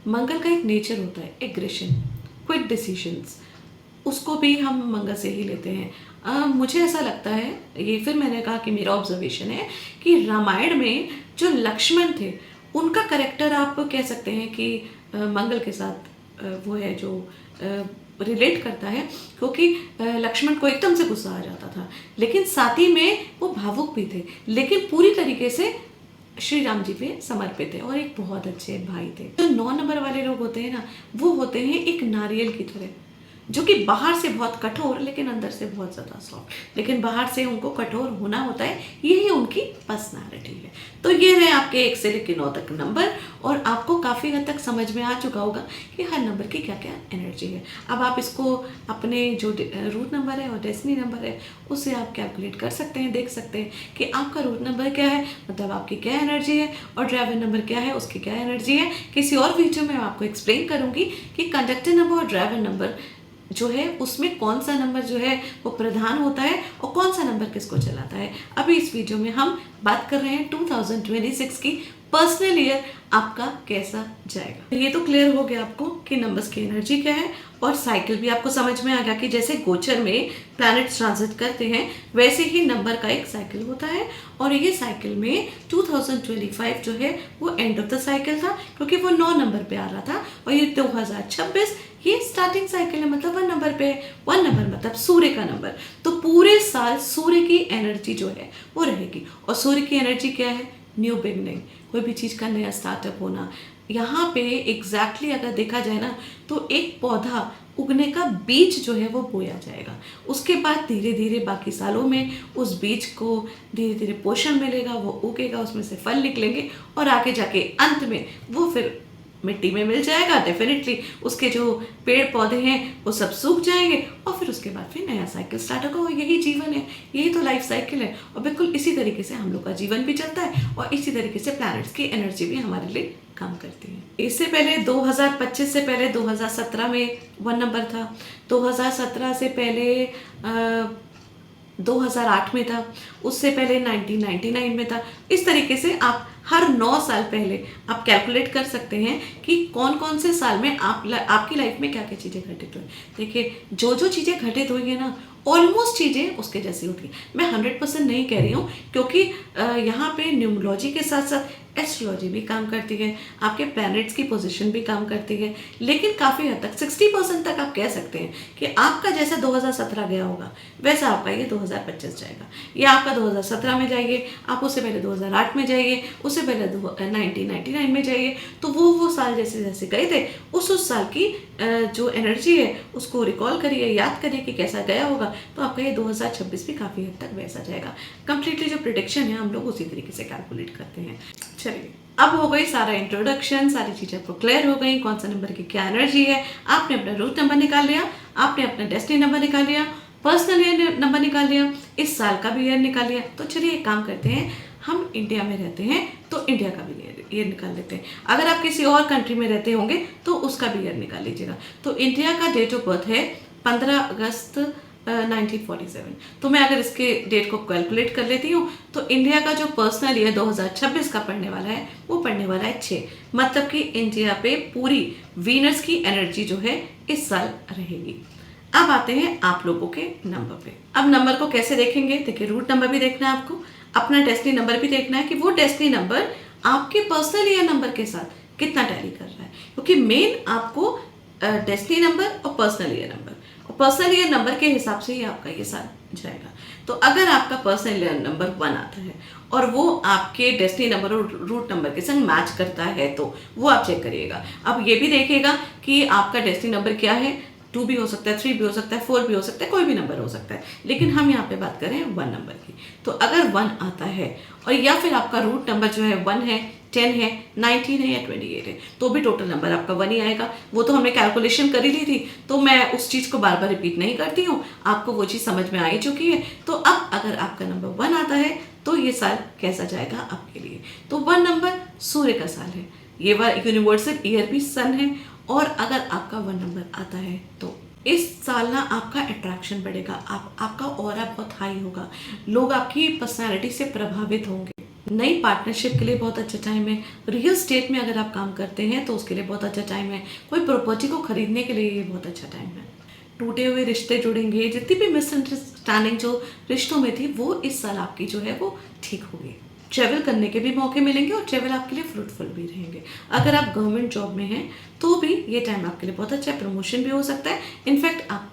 [SPEAKER 1] मंगल का एक नेचर होता है एग्रेशन, क्विक डिसीजंस, उसको भी हम मंगल से ही लेते हैं। मुझे ऐसा लगता है, ये फिर मैंने कहा कि मेरा ऑब्जर्वेशन है कि रामायण में जो लक्ष्मण थे उनका करेक्टर आप कह सकते हैं कि मंगल के साथ वो है जो रिलेट करता है। क्योंकि लक्ष्मण को एकदम से गुस्सा आ जाता था, लेकिन साथ ही में वो भावुक भी थे, लेकिन पूरी तरीके से श्री राम जी पे समर्पित है और एक बहुत अच्छे भाई थे। जो 9 नंबर वाले लोग होते हैं ना, वो होते हैं एक नारियल की तरह, जो कि बाहर से बहुत कठोर लेकिन अंदर से बहुत ज़्यादा सॉफ्ट। लेकिन बाहर से उनको कठोर होना होता है, यही उनकी पर्सनालिटी है। तो ये है आपके 1 से लेकर 9 तक नंबर, और आपको काफ़ी हद तक समझ में आ चुका होगा कि हर नंबर की क्या क्या एनर्जी है। अब आप इसको अपने जो रूट नंबर है और डेस्टिनी नंबर है उससे आप कैलकुलेट कर सकते हैं, देख सकते हैं कि आपका रूट नंबर क्या है, मतलब आपकी क्या एनर्जी है, और ड्राइवर नंबर क्या है, उसकी क्या एनर्जी है। किसी और वीडियो में मैं आपको एक्सप्लेन करूँगी कि कंडक्टर नंबर और ड्राइवर नंबर जो है उसमें कौन सा नंबर जो है वो प्रधान होता है और कौन सा नंबर किसको चलाता है। अभी इस वीडियो में हम बात कर रहे हैं 2026 की पर्सनल ईयर आपका कैसा जाएगा। ये तो क्लियर हो गया आपको कि नंबर्स की एनर्जी क्या है, और साइकिल भी आपको समझ में आ गया कि जैसे गोचर में प्लैनेट्स ट्रांजिट करते हैं वैसे ही नंबर का एक साइकिल होता है। और ये साइकिल में 2025 जो है वो एंड ऑफ द साइकिल था, क्योंकि वो 9 नंबर पे आ रहा था, और ये 2026 ये स्टार्टिंग साइकिल है, मतलब 1 नंबर पे। 1 नंबर मतलब सूर्य का नंबर। तो पूरे साल सूर्य की एनर्जी जो है वो रहेगी, और सूर्य की एनर्जी क्या है? न्यू बिगनिंग, कोई भी चीज़ का नया स्टार्टअप होना। यहाँ पे एग्जैक्टली अगर देखा जाए ना, तो एक पौधा उगने का बीज जो है वो बोया जाएगा। उसके बाद धीरे धीरे बाकी सालों में उस बीज को धीरे धीरे पोषण मिलेगा, वो उगेगा, उसमें से फल निकलेंगे, और आगे जाके अंत में वो फिर मिट्टी में मिल जाएगा। डेफिनेटली उसके जो पेड़ पौधे हैं वो सब सूख जाएंगे, और फिर उसके बाद फिर नया साइकिल स्टार्ट होगा। और यही जीवन है, यही तो लाइफ साइकिल है। और बिल्कुल इसी तरीके से हम लोग का जीवन भी चलता है, और इसी तरीके से प्लैनेट्स की एनर्जी भी हमारे लिए काम करती है। इससे पहले 2025 से पहले 2017 में 1 नंबर था। 2017 से पहले 2008 में था। उससे पहले 1999 में था। इस तरीके से आप हर 9 साल पहले आप कैलकुलेट कर सकते हैं कि कौन कौन से साल में आपकी लाइफ में क्या क्या चीज़ें घटित हुई। देखिए, जो जो चीज़ें घटित हुई है ना, ऑलमोस्ट चीज़ें उसके जैसी होती है। मैं 100% नहीं कह रही हूँ, क्योंकि यहाँ पे न्यूमरोलॉजी के साथ साथ एस्ट्रोलॉजी भी काम करती है, आपके प्लैनेट्स की पोजीशन भी काम करती है। लेकिन काफ़ी हद तक 60% तक आप कह सकते हैं कि आपका जैसा 2017 गया होगा वैसा आपका ये 2025 जाएगा। या आपका 2017 में जाइए, आप उससे पहले 2008 में जाइए, उससे पहले 1999 में जाइए, तो वो साल जैसे जैसे गए थे उस साल की जो एनर्जी है उसको रिकॉल करिए, याद करिए कि कैसा गया होगा, तो आपका ये 2026 भी काफ़ी हद तक वैसा जाएगा। कंप्लीटली जो प्रिडिक्शन है हम लोग उसी तरीके से कैलकुलेट करते हैं। चलिए, अब हो गई सारा इंट्रोडक्शन, सारी चीज़ें आपको क्लियर हो गई, कौन सा नंबर की क्या एनर्जी है। आपने अपना रूट नंबर निकाल लिया, आपने अपना डेस्टिनी नंबर निकाल लिया, पर्सनल ईयर नंबर निकाल लिया, इस साल का भी ईयर निकाल लिया। तो चलिए एक काम करते हैं, हम इंडिया में रहते हैं तो इंडिया का भी ईयर निकाल लेते हैं। अगर आप किसी और कंट्री में रहते होंगे तो उसका भी ईयर निकाल लीजिएगा। तो इंडिया का डेट ऑफ बर्थ है 15 अगस्त 1947। तो मैं अगर इसके डेट को कैलकुलेट कर लेती हूँ तो इंडिया का जो पर्सनल ईयर 2026 का पढ़ने वाला है वो पढ़ने वाला है 6। मतलब कि इंडिया पे पूरी वीनस की एनर्जी जो है इस साल रहेगी। अब आते हैं आप लोगों के नंबर पे। अब नंबर को कैसे देखेंगे? देखिए, रूट नंबर भी देखना है आपको, अपना डेस्टिनी नंबर भी देखना है कि वो डेस्टिनी नंबर आपके पर्सनल ईयर नंबर के साथ कितना टैली कर रहा है, क्योंकि मेन आपको डेस्टिनी नंबर और personal year number, personal year number के हिसाब से ही आपका ये साल जाएगा। तो अगर आपका पर्सनल ईयर नंबर 1 आता है और वो आपके डेस्टिनी नंबर और रूट नंबर के संग मैच करता है तो वो आप चेक करिएगा। अब ये भी देखिएगा कि आपका डेस्टिनी नंबर क्या है। 2 भी हो सकता है, 3 भी हो सकता है, 4 भी हो सकता है, कोई भी नंबर हो सकता है, लेकिन हम यहाँ पे बात करें 1 नंबर की। तो अगर 1 आता है और या फिर आपका रूट नंबर जो है 1 है, 10 है, 19 है या 28 है, तो भी टोटल नंबर आपका 1 ही आएगा। वो तो हमने कैलकुलेशन कर ही ली थी, तो मैं उस चीज़ को बार बार रिपीट नहीं करती हूँ, आपको वो चीज़ समझ में आ ही चुकी है। तो अब अगर आपका नंबर 1 आता है तो ये साल कैसा जाएगा आपके लिए? तो 1 नंबर सूर्य का साल है, ये यूनिवर्सल ईयर भी सन है। और अगर आपका 1 नंबर आता है तो इस साल ना आपका अट्रैक्शन बढ़ेगा, आपका ऑरा बहुत हाई होगा, लोग आपकी पर्सनालिटी से प्रभावित होंगे। नई पार्टनरशिप के लिए बहुत अच्छा टाइम है। रियल स्टेट में अगर आप काम करते हैं तो उसके लिए बहुत अच्छा टाइम है। कोई प्रॉपर्टी को खरीदने के लिए ये बहुत अच्छा टाइम है। टूटे हुए रिश्ते जुड़ेंगे, जितनी भी मिसअंडरस्टैंडिंग जो रिश्तों में थी वो इस साल आपकी जो है वो ठीक होगी। ट्रैवल करने के भी मौके मिलेंगे और ट्रैवल आपके लिए फ्रूटफुल भी रहेंगे। अगर आप गवर्नमेंट जॉब में हैं तो भी ये टाइम आपके लिए बहुत अच्छा है, प्रमोशन भी हो सकता है। इनफैक्ट आप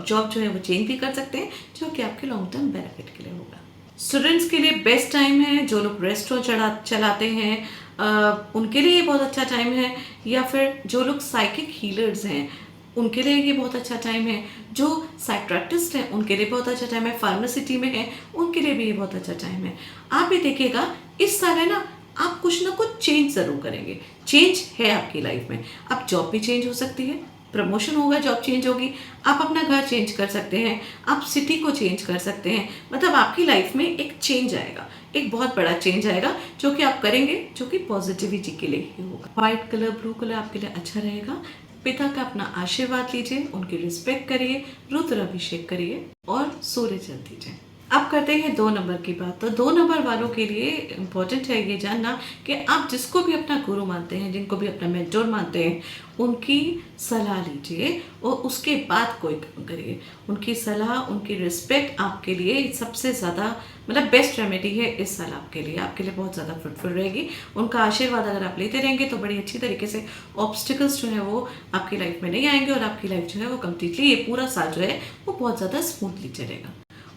[SPEAKER 1] जॉब जो है वो चेंज भी कर सकते हैं, जो कि आपके लॉन्ग टर्म बेनिफिट के लिए होगा। स्टूडेंट्स के लिए बेस्ट टाइम है, जो लोग रेस्टोरेंट चलाते हैं उनके लिए ये बहुत अच्छा टाइम है, या फिर जो लोग साइकिक हीलर्स हैं उनके लिए ये बहुत अच्छा टाइम है, जो साइकियाट्रिस्ट हैं उनके लिए बहुत अच्छा टाइम है, फार्मासिटी में है उनके लिए भी ये बहुत अच्छा टाइम है। आप भी देखिएगा इस साल है ना, आप कुछ ना कुछ चेंज ज़रूर करेंगे। चेंज है आपकी लाइफ में। अब जॉब भी चेंज हो सकती है, प्रमोशन होगा, जॉब चेंज होगी, आप अपना घर चेंज कर सकते हैं, आप सिटी को चेंज कर सकते हैं। मतलब आपकी लाइफ में एक चेंज आएगा, एक बहुत बड़ा चेंज आएगा जो कि आप करेंगे, जो कि पॉजिटिविटी के लिए ही होगा। व्हाइट कलर, ब्लू कलर आपके लिए अच्छा रहेगा। पिता का अपना आशीर्वाद लीजिए, उनकी रिस्पेक्ट करिए, रुद्र अभिषेक करिए और सूर्य जल दीजिए। अब करते हैं 2 नंबर की बात। तो 2 नंबर वालों के लिए इम्पोर्टेंट है ये जानना कि आप जिसको भी अपना गुरु मानते हैं, जिनको भी अपना मेंटोर मानते हैं, उनकी सलाह लीजिए और उसके बाद कोई काम करिए। उनकी सलाह, उनकी रिस्पेक्ट आपके लिए सबसे ज़्यादा मतलब बेस्ट रेमेडी है इस साल आपके लिए बहुत ज़्यादा फ्रूटफुल रहेगी। उनका आशीर्वाद अगर आप लेते रहेंगे तो बड़ी अच्छी तरीके से ऑब्स्टिकल्स जो है वो आपकी लाइफ में नहीं आएंगे और आपकी लाइफ जो है वो कम्प्लीटली ये पूरा साल जो है वो बहुत ज़्यादा स्मूथली चलेगा।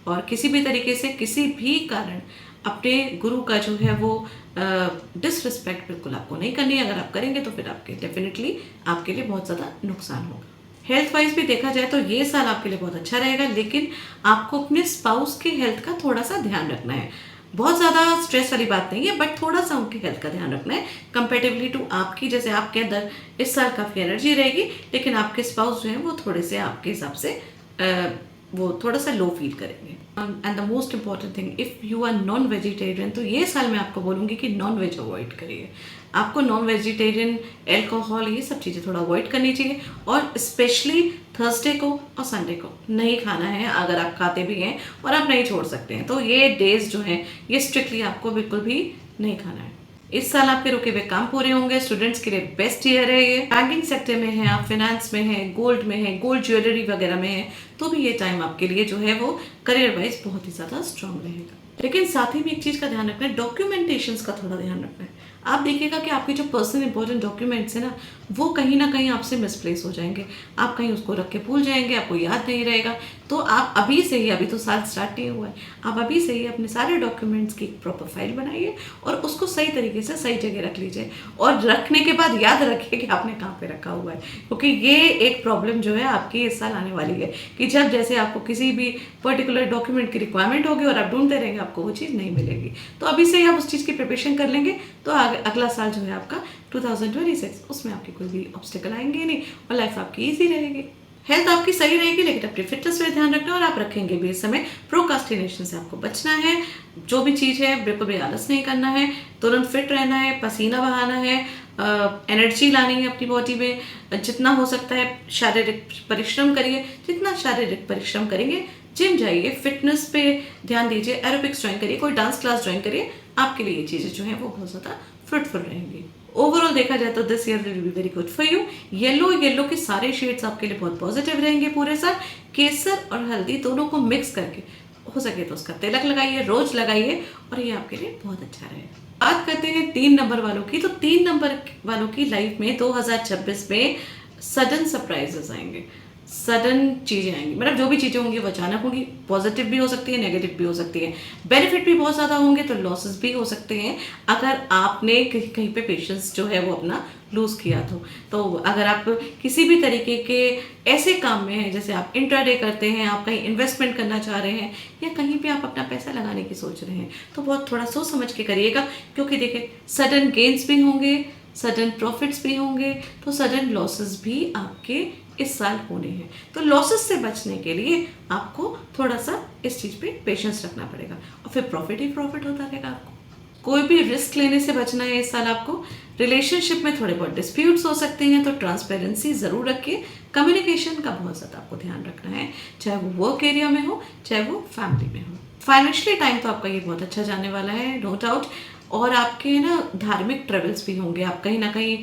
[SPEAKER 1] और किसी भी तरीके से किसी भी कारण अपने गुरु का जो है वो डिसरिस्पेक्ट बिल्कुल आपको नहीं करनी है। अगर आप करेंगे तो फिर आपके डेफिनेटली आपके लिए बहुत ज़्यादा नुकसान होगा। हेल्थ वाइज भी देखा जाए तो ये साल आपके लिए बहुत अच्छा रहेगा, लेकिन आपको अपने स्पाउस के हेल्थ का थोड़ा सा ध्यान रखना है। बहुत ज़्यादा स्ट्रेस वाली बात नहीं है, बट थोड़ा सा उनकी हेल्थ का ध्यान रखना है कंपेरेटिवली टू आपकी। जैसे आपके अंदर इस साल काफ़ी एनर्जी रहेगी, लेकिन आपके स्पाउस जो हैं वो थोड़े से आपके हिसाब से वो थोड़ा सा लो फील करेंगे। And the most important thing, if you are non vegetarian तो ये साल मैं आपको बोलूँगी कि नॉन वेज अवॉइड करिए। आपको नॉन वेजिटेरियन, एल्कोहल, ये सब चीज़ें थोड़ा अवॉइड करनी चाहिए, और स्पेशली थर्सडे को और संडे को नहीं खाना है। अगर आप खाते भी हैं और आप नहीं छोड़ सकते हैं तो ये डेज जो हैं ये स्ट्रिक्टली आपको बिल्कुल भी नहीं खाना है। इस साल आपके रुके हुए काम पूरे होंगे। स्टूडेंट्स के लिए बेस्ट ईयर है ये। बैंकिंग सेक्टर में है, आप फाइनेंस में है, गोल्ड में है, गोल्ड ज्वेलरी वगैरह में है, तो भी ये टाइम आपके लिए जो है वो करियर वाइज बहुत ही ज़्यादा स्ट्रांग रहेगा। लेकिन साथ ही में एक चीज़ का ध्यान रखना है, डॉक्यूमेंटेशंस का थोड़ा ध्यान रखना है। आप देखिएगा कि आपके जो पर्सनल इंपॉर्टेंट डॉक्यूमेंट्स हैं ना, वो कहीं ना कहीं आपसे मिसप्लेस हो जाएंगे। आप कहीं उसको रख के भूल जाएंगे, आपको याद नहीं रहेगा। तो आप अभी से ही, अभी तो साल स्टार्ट नहीं हुआ है, आप अभी से ही अपने सारे डॉक्यूमेंट्स की एक प्रॉपर फाइल बनाइए और उसको सही तरीके से सही जगह रख लीजिए। और रखने के बाद याद रखिए कि आपने कहाँ पे रखा हुआ है, क्योंकि ये एक प्रॉब्लम जो है आपकी इस साल आने वाली है कि जब जैसे आपको किसी भी पर्टिकुलर डॉक्यूमेंट की रिक्वायरमेंट होगी और आप ढूंढते रहेंगे, आपको वो चीज़ नहीं मिलेगी। तो अभी से ही आप उस चीज़ की प्रिपरेशन कर लेंगे तो आगे अगला साल जो है आपका 2026, उसमें आपके कोई भी ऑब्स्टिकल आएंगे नहीं और लाइफ आपकी ईजी रहेगी। हेल्थ आपकी सही रहेगी, लेकिन अपनी फिटनेस पे ध्यान रखना और आप रखेंगे भी इस समय। प्रोकास्टिनेशन से आपको बचना है। जो भी चीज़ है बिल्कुल भी आलस नहीं करना है, तुरंत फिट रहना है, पसीना बहाना है, एनर्जी लानी है अपनी बॉडी में। जितना हो सकता है शारीरिक परिश्रम करिए, जितना शारीरिक परिश्रम करेंगे, जिम जाइए, फिटनेस पे ध्यान दीजिए, एरोबिक्स ज्वाइन करिए, कोई डांस क्लास ज्वाइन करिए, आपके लिए ये चीज़ें जो हैं वो बहुत ज़्यादा फ्रूटफुल रहेंगी। ओवरऑल देखा जाए तो this year will be very good for you. Yellow के सारे शेड्स आपके लिए बहुत पॉजिटिव रहेंगे पूरे साल। केसर और हल्दी दोनों को मिक्स करके हो सके तो उसका तिलक लगाइए, रोज लगाइए, और ये आपके लिए बहुत अच्छा रहेगा। बात करते हैं 3 नंबर वालों की, तो 3 नंबर वालों की लाइफ में 2026 में सडन सरप्राइजेस आएंगे, सडन चीज़ें आएंगी। मतलब जो भी चीज़ें होंगी वो अचानक होंगी, पॉजिटिव भी हो सकती है, नेगेटिव भी हो सकती है। बेनिफिट भी बहुत ज़्यादा होंगे तो लॉसेस भी हो सकते हैं अगर आपने कहीं पे पेशेंस जो है वो अपना लूज़ किया तो अगर आप किसी भी तरीके के ऐसे काम में हैं, जैसे आप इंट्राडे करते हैं, आप कहीं इन्वेस्टमेंट करना चाह रहे हैं, या कहीं पे आप अपना पैसा लगाने की सोच रहे हैं, तो बहुत थोड़ा सोच समझ के करिएगा, क्योंकि देखिए सडन गेन्स भी होंगे, सडन प्रॉफिट्स भी होंगे, तो सडन लॉसेस भी आपके इस साल होने हैं। तो लॉसेस से बचने के लिए आपको थोड़ा सा इस चीज़ पे पेशेंस रखना पड़ेगा, और फिर प्रॉफिट ही प्रॉफिट होता रहेगा। आपको कोई भी रिस्क लेने से बचना है इस साल आपको। रिलेशनशिप में थोड़े बहुत डिस्प्यूट्स हो सकते हैं, तो ट्रांसपेरेंसी ज़रूर रखिए। कम्युनिकेशन का बहुत ज़्यादा आपको ध्यान रखना है, चाहे वो वर्क एरिया में हो, चाहे वो फैमिली में हो। फाइनेंशियली टाइम तो आपका ये बहुत अच्छा जाने वाला है, नो डाउट। और आपके ना धार्मिक ट्रेवल्स भी होंगे, आप कहीं ना कहीं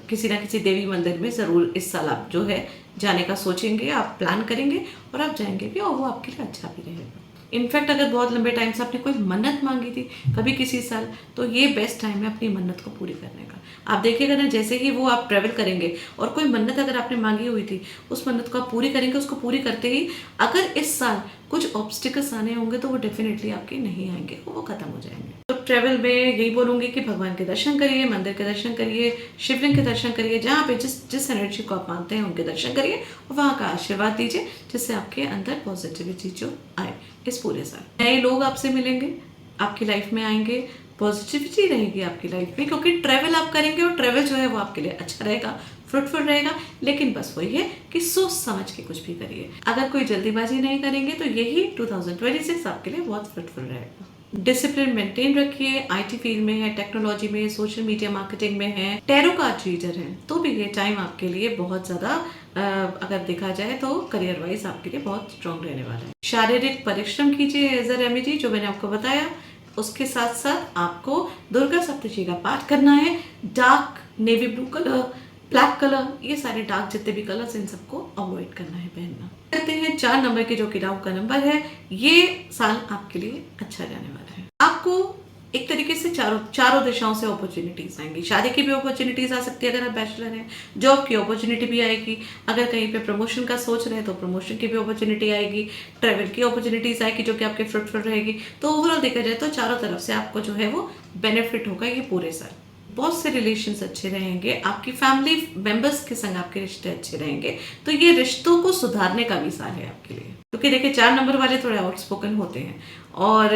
[SPEAKER 1] किसी ना किसी देवी मंदिर में ज़रूर इस साल आप जो है जाने का सोचेंगे, आप प्लान करेंगे और आप जाएंगे भी, और वो आपके लिए अच्छा भी रहेगा। इनफैक्ट अगर बहुत लंबे टाइम से आपने कोई मन्नत मांगी थी कभी किसी साल, तो ये बेस्ट टाइम है अपनी मन्नत को पूरी करने का। आप देखिएगा ना, जैसे ही वो आप ट्रैवल करेंगे और कोई मन्नत अगर आपने मांगी हुई थी, उस मन्नत को आप पूरी करेंगे, उसको पूरी करते ही अगर इस साल कुछ ऑब्स्टिकल्स आने होंगे तो वो डेफिनेटली आपके नहीं आएंगे, वो खत्म हो जाएंगे। तो ट्रैवल में यही बोलूँगी कि भगवान के दर्शन करिए, मंदिर के दर्शन करिए, शिवलिंग के दर्शन करिए, जहाँ पे जिस एनर्जी को आप मानते हैं उनके दर्शन करिए, और वहाँ का आशीर्वाद दीजिए, जिससे आपके अंदर पॉजिटिविटी जो आए इस पूरे साल। नए लोग आपसे मिलेंगे, आपकी लाइफ में आएंगे, पॉजिटिविटी रहेगी आपकी लाइफ में, क्योंकि ट्रैवल आप करेंगे, और ट्रैवल जो है वो आपके लिए अच्छा रहेगा, फ्रूटफुल रहेगा। लेकिन बस वही है कि सोच समझ के कुछ भी करिए। अगर कोई जल्दीबाजी नहीं करेंगे तो यही 2026 आपके लिए बहुत फ्रूटफुल रहेगा। डिसिप्लिन मेंटेन रखिए। आईटी फील्ड में है, टेक्नोलॉजी में, सोशल मीडिया मार्केटिंग में है, टैरो कार्ड रीडर है, तो भी ये टाइम आपके लिए बहुत ज़्यादा अगर देखा जाए तो करियर वाइज आपके लिए बहुत स्ट्रॉन्ग रहने वाला है। शारीरिक परिश्रम कीजिए एज अ रेमेडी, जो मैंने आपको बताया। उसके साथ साथ आपको दुर्गा सप्तशती का पाठ करना है। Dark navy blue colour, black colour, ये सारे डार्क जितने भी कलर्स, इन सबको अवॉइड करना है पहनना। कहते हैं 4 नंबर के, जो कि राहु का नंबर है, ये साल आपके लिए अच्छा जाने वाला है। आपको एक तरीके से चारों दिशाओं से अपॉर्चुनिटीज आएंगी। शादी की भी अपॉर्चुनिटीज आ सकती है अगर आप बैचलर हैं, जॉब की अपॉर्चुनिटी भी आएगी, अगर कहीं पे प्रमोशन का सोच रहे हैं तो प्रमोशन की भी अपॉर्चुनिटी आएगी, ट्रैवल की अपॉर्चुनिटीज आएगी जो कि आपके फ्रूटफुल रहेगी। तो ओवरऑल देखा जाए तो चारों तरफ से आपको जो है वो बेनिफिट होगा ये पूरे साल। बहुत से रिलेशंस अच्छे रहेंगे, आपकी फैमिली मेंबर्स के संग आपके रिश्ते अच्छे रहेंगे, तो ये रिश्तों को सुधारने का भी साल है आपके लिए। क्योंकि देखिए 4 नंबर वाले थोड़े आउटस्पोकन होते हैं, और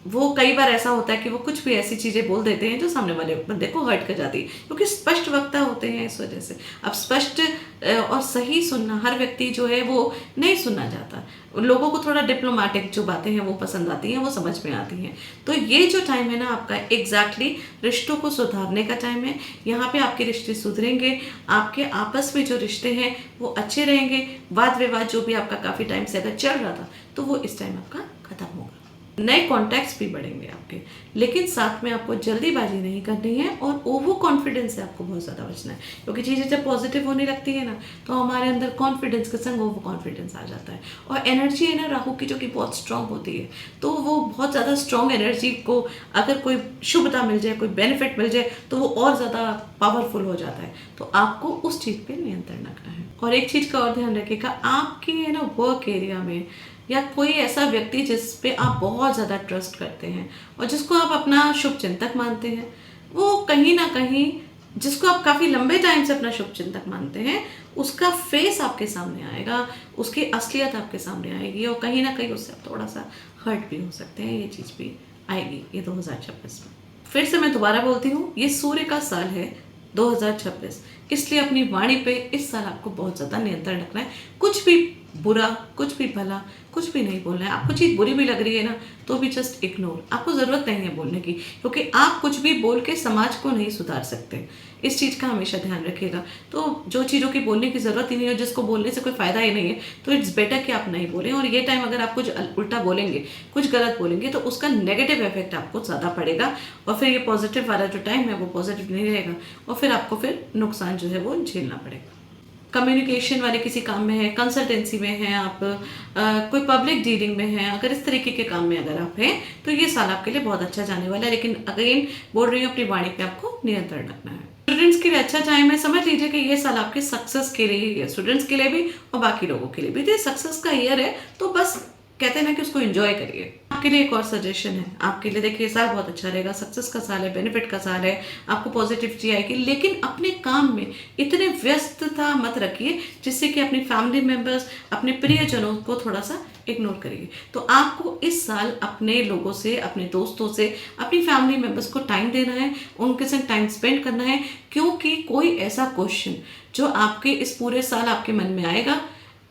[SPEAKER 1] वो कई बार ऐसा होता है कि वो कुछ भी ऐसी चीज़ें बोल देते हैं जो सामने वाले बंदे को हर्ट कर जाती है, क्योंकि स्पष्ट वक्ता होते हैं इस वजह से। अब स्पष्ट और सही सुनना, हर व्यक्ति जो है वो नहीं सुनना चाहता, लोगों को थोड़ा डिप्लोमेटिक जो बातें हैं वो पसंद आती हैं, वो समझ में आती हैं। तो ये जो टाइम है ना आपका, एग्जैक्टली रिश्तों को सुधारने का टाइम है। यहाँ पे आपके रिश्ते सुधरेंगे, आपके आपस में जो रिश्ते हैं वो अच्छे रहेंगे। वाद विवाद जो भी आपका काफ़ी टाइम से अगर चल रहा था तो वो इस टाइम आपका खत्म होगा। नए कॉन्टैक्ट्स भी बढ़ेंगे आपके, लेकिन साथ में आपको जल्दीबाजी नहीं करनी है, और ओवर कॉन्फिडेंस से आपको बहुत ज़्यादा बचना है। क्योंकि चीज़ें जब पॉजिटिव होने लगती है ना, तो हमारे अंदर कॉन्फिडेंस के संग ओवर कॉन्फिडेंस आ जाता है। और एनर्जी है ना राहु की, जो कि बहुत स्ट्रांग होती है, तो वो बहुत ज़्यादा स्ट्रांग एनर्जी को अगर कोई शुभता मिल जाए, कोई बेनिफिट मिल जाए, तो वो और ज़्यादा पावरफुल हो जाता है। तो आपको उस चीज़ पर नियंत्रण रखना है। और एक चीज़ का और ध्यान रखिएगा, आपके है ना वर्क एरिया में या कोई ऐसा व्यक्ति जिस पे आप बहुत ज़्यादा ट्रस्ट करते हैं और जिसको आप अपना शुभ चिंतक मानते हैं, वो कहीं ना कहीं, जिसको आप काफ़ी लंबे टाइम से अपना शुभ चिंतक मानते हैं, उसका फेस आपके सामने आएगा, उसकी असलियत आपके सामने आएगी, और कहीं ना कहीं उससे आप थोड़ा सा हर्ट भी हो सकते हैं। ये चीज़ भी आएगी ये 2026 में। फिर से मैं दोबारा बोलती हूँ, ये सूर्य का साल है 2026, इसलिए अपनी वाणी पे इस साल आपको बहुत ज़्यादा नियंत्रण रखना है। कुछ भी बुरा, कुछ भी भला, कुछ भी नहीं बोलना है। आपको चीज़ बुरी भी लग रही है ना, तो भी जस्ट इग्नोर। आपको ज़रूरत नहीं है बोलने की, क्योंकि आप कुछ भी बोल के समाज को नहीं सुधार सकते। इस चीज़ का हमेशा ध्यान रखिएगा। तो जो चीज़ों की बोलने की ज़रूरत ही नहीं है, जिसको बोलने से कोई फ़ायदा ही नहीं है, तो इट्स बेटर कि आप नहीं बोलें। और ये टाइम अगर आप कुछ उल्टा बोलेंगे, कुछ गलत बोलेंगे, तो उसका नेगेटिव इफेक्ट आपको ज़्यादा पड़ेगा, और फिर ये पॉजिटिव वाला जो टाइम है वो पॉजिटिव नहीं रहेगा, और फिर आपको फिर नुकसान जो है वो झेलना पड़ेगा। कम्युनिकेशन वाले किसी काम में है, कंसल्टेंसी में है आप, कोई पब्लिक डीलिंग में है, अगर इस तरीके के काम में अगर आप हैं, तो ये साल आपके लिए बहुत अच्छा जाने वाला है। लेकिन अगेन बोल रही हूँ, अपनी वाणी पे आपको नियंत्रण रखना है। स्टूडेंट्स के लिए अच्छा टाइम है। समझ लीजिए कि ये साल आपके सक्सेस के लिए ही है, स्टूडेंट्स के लिए भी और बाकी लोगों के लिए भी। तो सक्सेस का ईयर है, तो बस कहते हैं ना कि उसको एंजॉय करिए। आपके लिए एक और सजेशन है, आपके लिए देखिए साल बहुत अच्छा रहेगा, सक्सेस का साल है, बेनिफिट का साल है, आपको पॉजिटिविटी आएगी। लेकिन अपने काम में इतने व्यस्तता मत रखिए जिससे कि अपनी फैमिली मेंबर्स, अपने प्रियजनों को थोड़ा सा इग्नोर करिए। तो आपको इस साल अपने लोगों से, अपने दोस्तों से, अपनी फैमिली मेंबर्स को टाइम देना है, उनके साथ टाइम स्पेंड करना है। क्योंकि कोई ऐसा क्वेश्चन जो आपके इस पूरे साल आपके मन में आएगा,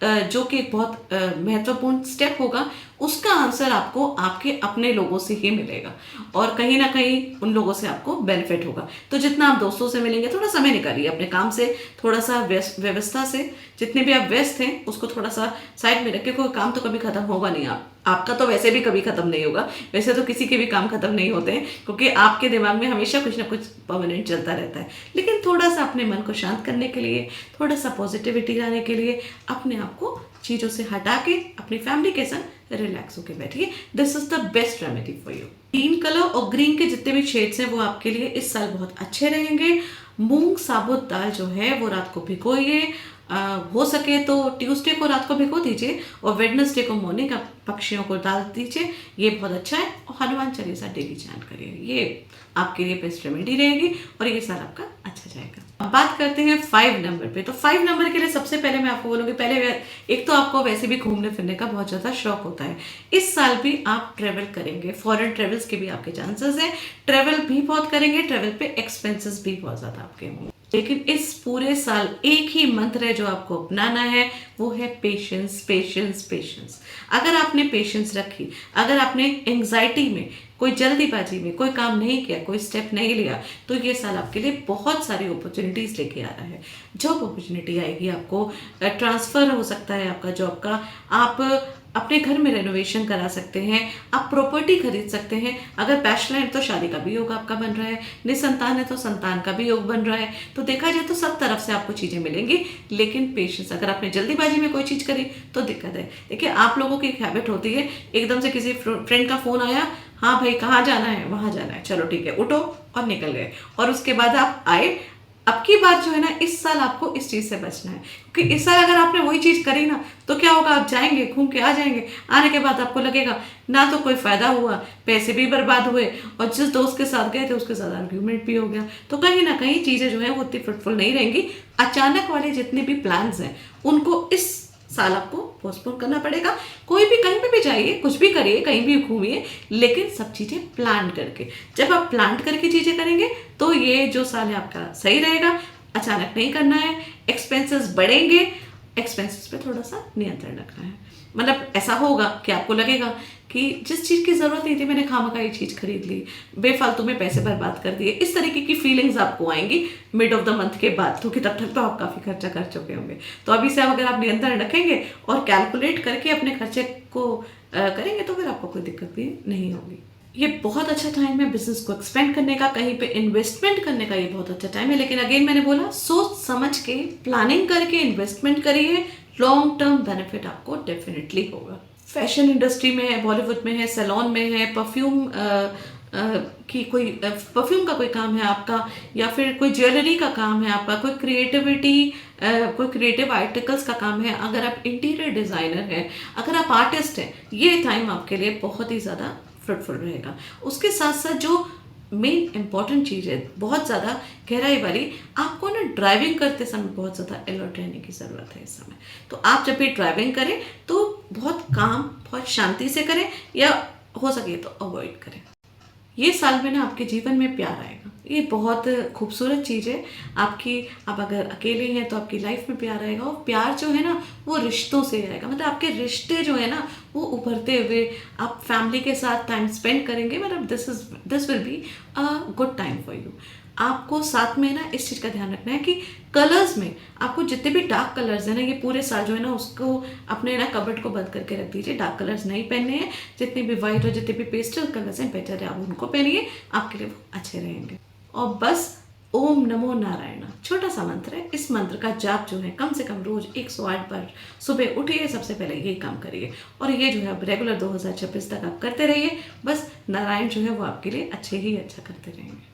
[SPEAKER 1] जो कि एक बहुत महत्वपूर्ण स्टेप होगा, उसका आंसर आपको आपके अपने लोगों से ही मिलेगा, और कहीं ना कहीं उन लोगों से आपको बेनिफिट होगा। तो जितना आप दोस्तों से मिलेंगे, थोड़ा समय निकालिए अपने काम से, थोड़ा सा व्यवस्था से, जितने भी आप व्यस्त हैं उसको थोड़ा सा साइड में रखिए। कोई काम तो कभी खत्म होगा नहीं, आपका तो वैसे भी कभी खत्म नहीं होगा। वैसे तो किसी के भी काम खत्म नहीं होते हैं, क्योंकि आपके दिमाग में हमेशा कुछ ना कुछ परमानेंट चलता रहता है। लेकिन थोड़ा सा अपने मन को शांत करने के लिए, थोड़ा सा पॉजिटिविटी लाने के लिए अपने आप को चीज़ों से हटा के अपनी फैमिली के साथ रिलैक्स होकर बैठिए। This is the best remedy for you. Green colour और ग्रीन के जितने भी शेड्स हैं वो आपके लिए इस साल बहुत अच्छे रहेंगे। मूंग साबुत दाल जो है वो रात को भिगोइए, हो सके तो ट्यूसडे को रात को भिगो दीजिए, और वेडनेसडे को मॉर्निंग आप पक्षियों को डाल दीजिए। ये बहुत अच्छा है। और हनुमान चालीसा डेली चैंट करिए, ये आपके लिए बेस्ट रेमेडी रहेगी, और ये साल आपका अच्छा जाएगा। अब बात करते हैं 5 नंबर पे। तो 5 नंबर के लिए सबसे पहले मैं आपको बोलूँगी, पहले एक तो आपको वैसे भी घूमने फिरने का बहुत ज़्यादा शौक होता है। इस साल भी आप ट्रेवल करेंगे, फॉरेन ट्रेवल्स के भी आपके चांसेस हैं, ट्रेवल भी बहुत करेंगे, ट्रेवल पे एक्सपेंसेस भी बहुत ज़्यादा आपके होंगे। लेकिन इस पूरे साल एक ही मंत्र है जो आपको अपनाना है, वो है पेशेंस, पेशेंस, पेशेंस। अगर आपने पेशेंस रखी, अगर आपने एंग्जाइटी में, कोई जल्दीबाजी में कोई काम नहीं किया, कोई स्टेप नहीं लिया, तो ये साल आपके लिए बहुत सारी अपॉर्चुनिटीज लेके आ रहा है। जॉब अपॉर्चुनिटी आएगी, आपको ट्रांसफर हो सकता है आपका जॉब का, आप अपने घर में रेनोवेशन करा सकते हैं, आप प्रॉपर्टी खरीद सकते हैं। अगर बैचलर है तो शादी का भी योग आपका बन रहा है, निसंतान है तो संतान का भी योग बन रहा है। तो देखा जाए तो सब तरफ से आपको चीज़ें मिलेंगी। लेकिन पेशेंस, अगर आपने जल्दीबाजी में कोई चीज़ करी तो दिक्कत है। देखिए, आप लोगों की एक हैबिट होती है, एकदम से किसी फ्रेंड का फ़ोन आया, हाँ भाई कहाँ जाना है, वहाँ जाना है, चलो ठीक है, उठो और निकल गए, और उसके बाद आप आए। अब की बात जो है ना, इस साल आपको इस चीज़ से बचना है, क्योंकि इस साल अगर आपने वही चीज़ करी ना, तो क्या होगा, आप जाएंगे, घूम के आ जाएंगे, आने के बाद आपको लगेगा ना तो कोई फ़ायदा हुआ, पैसे भी बर्बाद हुए, और जिस दोस्त के साथ गए थे उसके साथ आर्ग्यूमेंट भी हो गया। तो कहीं ना कहीं चीज़ें जो है वो उतनी फ्रूटफुल नहीं रहेंगी। अचानक वाले जितने भी प्लान्स हैं उनको इस साल आपको पोस्टपोन करना पड़ेगा। कोई भी कहीं पे भी जाइए, कुछ भी करिए, कहीं भी घूमिए, लेकिन सब चीज़ें प्लान करके। जब आप प्लान करके चीज़ें करेंगे तो ये जो साल है आपका सही रहेगा। अचानक नहीं करना है, एक्सपेंसेस बढ़ेंगे, एक्सपेंसेस पे थोड़ा सा नियंत्रण रखना है। मतलब ऐसा होगा कि आपको लगेगा कि जिस चीज़ की ज़रूरत नहीं थी मैंने खामखा ये चीज़ खरीद ली, बेफालतू में पैसे बर्बाद कर दिए, इस तरीके की फीलिंग्स आपको आएंगी मिड ऑफ द मंथ के बाद, क्योंकि तब तक तो आप काफ़ी खर्चा कर चुके होंगे। तो अभी से अगर आप नियंत्रण रखेंगे और कैलकुलेट करके अपने खर्चे को करेंगे तो फिर आपको कोई दिक्कत भी नहीं होगी। ये बहुत अच्छा टाइम है बिजनेस को एक्सपेंड करने का, कहीं पे इन्वेस्टमेंट करने का ये बहुत अच्छा टाइम है। लेकिन अगेन मैंने बोला, सोच समझ के प्लानिंग करके इन्वेस्टमेंट करिए, लॉन्ग टर्म बेनिफिट आपको डेफिनेटली होगा। फैशन इंडस्ट्री में है, बॉलीवुड में है, सैलून में है, परफ्यूम की कोई परफ्यूम का कोई काम है आपका, या फिर कोई ज्वेलरी का काम है आपका, कोई क्रिएटिविटी, कोई क्रिएटिव आर्टिकल्स का काम है, अगर आप इंटीरियर डिज़ाइनर हैं, अगर आप आर्टिस्ट हैं, ये टाइम आपके लिए बहुत ही ज़्यादा फ्रूटफुल रहेगा। उसके साथ साथ जो मेन इंपॉर्टेंट चीज़ है, बहुत ज़्यादा गहराई वाली, आपको ना ड्राइविंग करते समय बहुत ज़्यादा अलर्ट रहने की ज़रूरत है इस समय। तो आप जब भी ड्राइविंग करें तो बहुत काम, बहुत शांति से करें, या हो सके तो अवॉइड करें। ये साल में ना आपके जीवन में प्यार आएगा। ये बहुत खूबसूरत चीज़ है आपकी। आप अगर अकेले हैं तो आपकी लाइफ में प्यार आएगा, और प्यार जो है ना वो रिश्तों से आएगा। मतलब आपके रिश्ते जो है ना वो उभरते हुए आप फैमिली के साथ टाइम स्पेंड करेंगे। मतलब this will be a good time for you. आपको साथ में ना इस चीज़ का ध्यान रखना है कि कलर्स में आपको जितने भी डार्क कलर्स हैं ना, ये पूरे साल जो है ना उसको अपने ना कबर्ड को बंद करके रख दीजिए। डार्क कलर्स नहीं पहनने हैं। जितने भी वाइट और जितने भी पेस्टल कलर्स हैं बेटर है आप उनको पहनिए, आपके लिए वो अच्छे रहेंगे। और बस ओम नमो नारायण छोटा सा मंत्र है। इस मंत्र का जाप जो है कम से कम रोज 108 बार सुबह उठिए, सबसे पहले यही काम करिए, और ये जो है अब रेगुलर 2026 तक आप करते रहिए। बस नारायण जो है वो आपके लिए अच्छे ही अच्छा करते रहेंगे।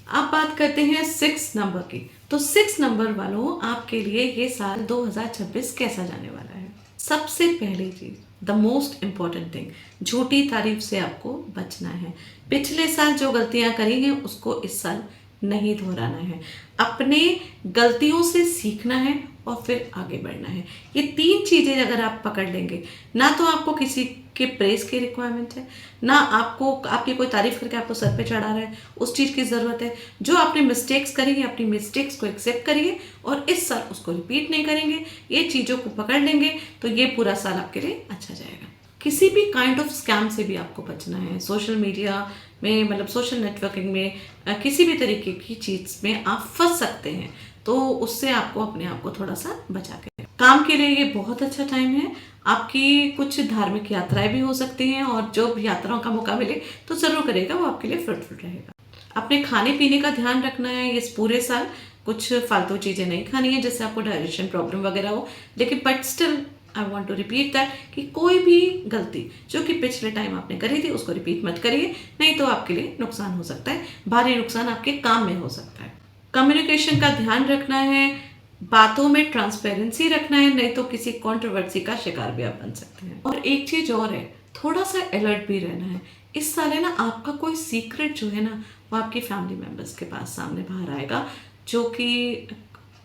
[SPEAKER 1] अब बात करते हैं 6 नंबर की। तो 6 नंबर वालों, आपके लिए ये साल 2026 कैसा जाने वाला है? सबसे पहली चीज, द मोस्ट इम्पॉर्टेंट थिंग, झूठी तारीफ से आपको बचना है। पिछले साल जो गलतियां करी हैं उसको इस साल नहीं दोहराना है। अपने गलतियों से सीखना है और फिर आगे बढ़ना है। ये 3 चीजें अगर आप पकड़ लेंगे, ना तो आपको किसी के प्रेस की रिक्वायरमेंट है, ना आपको आपकी कोई तारीफ करके आपको सर पे चढ़ा रहा है, उस चीज़ की ज़रूरत है। जो आपने मिस्टेक्स करी है, अपनी मिस्टेक्स को एक्सेप्ट करिए और इस साल उसको रिपीट नहीं करेंगे। ये चीज़ों को पकड़ लेंगे तो ये पूरा साल आपके लिए अच्छा जाएगा। किसी भी काइंड ऑफ स्कैम से भी आपको बचना है। सोशल मीडिया में, मतलब सोशल नेटवर्किंग में, किसी भी तरीके की चीज़ में आप फंस सकते हैं, तो उससे आपको अपने आप को थोड़ा सा बचा के। काम के लिए ये बहुत अच्छा टाइम है। आपकी कुछ धार्मिक यात्राएं भी हो सकती हैं, और जो भी यात्राओं का मौका मिले तो ज़रूर करेगा, वो आपके लिए फ्रूटफुल रहेगा। अपने खाने पीने का ध्यान रखना है इस पूरे साल। कुछ फालतू चीज़ें नहीं खानी है जिससे आपको डाइजेशन प्रॉब्लम वगैरह हो। लेकिन but still I want to repeat that कि कोई भी गलती जो कि पिछले टाइम आपने करी थी उसको रिपीट मत करिए, नहीं तो आपके लिए नुकसान हो सकता है। भारी नुकसान आपके काम में हो सकता है। कम्युनिकेशन का ध्यान रखना है, बातों में ट्रांसपेरेंसी रखना है, नहीं तो किसी कंट्रोवर्सी का शिकार भी आप बन सकते हैं। और एक चीज और है, थोड़ा सा अलर्ट भी रहना है। इस साल है ना आपका कोई सीक्रेट जो है ना वो आपकी फैमिली मेंबर्स के पास सामने बाहर आएगा, जो कि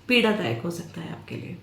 [SPEAKER 1] पीड़ादायक हो सकता है आपके लिए।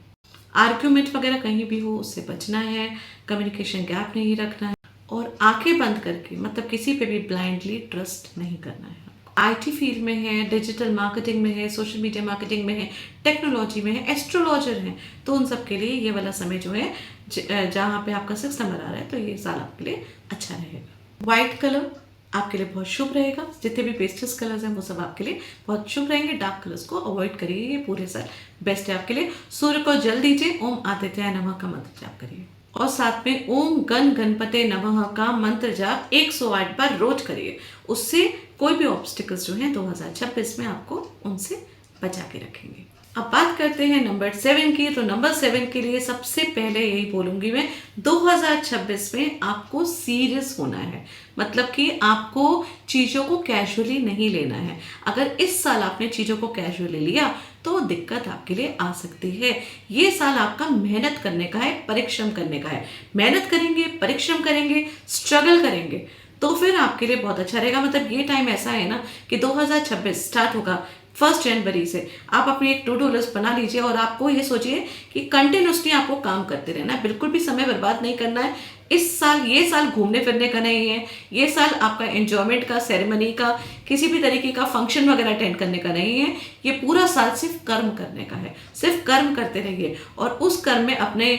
[SPEAKER 1] आर्ग्यूमेंट वगैरह कहीं भी हो उससे बचना है। कम्युनिकेशन गैप नहीं रखना है, और आंखें बंद करके, मतलब किसी पे भी ब्लाइंडली ट्रस्ट नहीं करना है। आईटी फील्ड में है, डिजिटल मार्केटिंग में है, सोशल मीडिया मार्केटिंग में है, टेक्नोलॉजी में है, एस्ट्रोलॉजर हैं, तो उन सब के लिए ये वाला समय जो है जहाँ पे आपका 6 नंबर आ रहा है, तो ये साल आपके लिए अच्छा रहेगा। व्हाइट कलर आपके लिए बहुत शुभ रहेगा। जितने भी पेस्टल्स कलर्स हैं वो सब आपके लिए बहुत शुभ रहेंगे। डार्क कलर्स को अवॉइड करिए, ये पूरे साल बेस्ट है आपके लिए। सूर्य को जल दीजिए, ओम आदित्याय नमः का मंत्र जाप करिए, और साथ में ओम गण गणपते नमः का मंत्र जाप 108 बार रोज करिए। उससे कोई भी ऑब्स्टिकल्स जो हैं 2026 में आपको उनसे बचा के रखेंगे। अब बात करते हैं नंबर 7 की। तो नंबर 7 के लिए सबसे पहले यही बोलूंगी मैं, 2026 में आपको सीरियस होना है। मतलब कि आपको चीज़ों को कैजुअली नहीं लेना है। अगर इस साल आपने चीज़ों को कैजुअली लिया तो दिक्कत आपके लिए आ सकती है। ये साल आपका मेहनत करने का है, परिश्रम करने का है। मेहनत करेंगे, परिश्रम करेंगे, स्ट्रगल करेंगे तो फिर आपके लिए बहुत अच्छा रहेगा। मतलब ये टाइम ऐसा है ना कि 2026 स्टार्ट होगा 1 जनवरी से। आप अपनी एक टू डू लिस्ट बना लीजिए और आपको ये सोचिए कि कंटिन्यूसली आपको काम करते रहना है, बिल्कुल भी समय बर्बाद नहीं करना है। इस साल, ये साल घूमने फिरने का नहीं है। ये साल आपका एंजॉयमेंट का, सेरेमनी का, किसी भी तरीके का फंक्शन वगैरह अटेंड करने का नहीं है। ये पूरा साल सिर्फ कर्म करने का है। सिर्फ कर्म करते रहिए और उस कर्म में अपने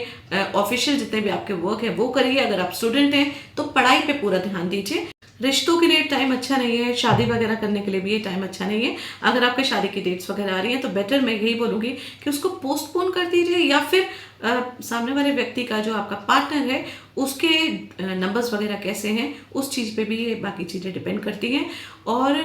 [SPEAKER 1] ऑफिशियल जितने भी आपके वर्क है वो करिए। अगर आप स्टूडेंट हैं तो पढ़ाई पे पूरा ध्यान दीजिए। रिश्तों के लिए टाइम अच्छा नहीं है, शादी वगैरह करने के लिए भी ये टाइम अच्छा नहीं है। अगर आपके शादी की डेट्स वगैरह आ रही हैं तो बेटर मैं यही बोलूँगी कि उसको पोस्टपोन कर दीजिए, या फिर सामने वाले व्यक्ति का, जो आपका पार्टनर है, उसके नंबर्स वगैरह कैसे हैं उस चीज़ पे भी ये बाकी चीज़ें डिपेंड करती हैं। और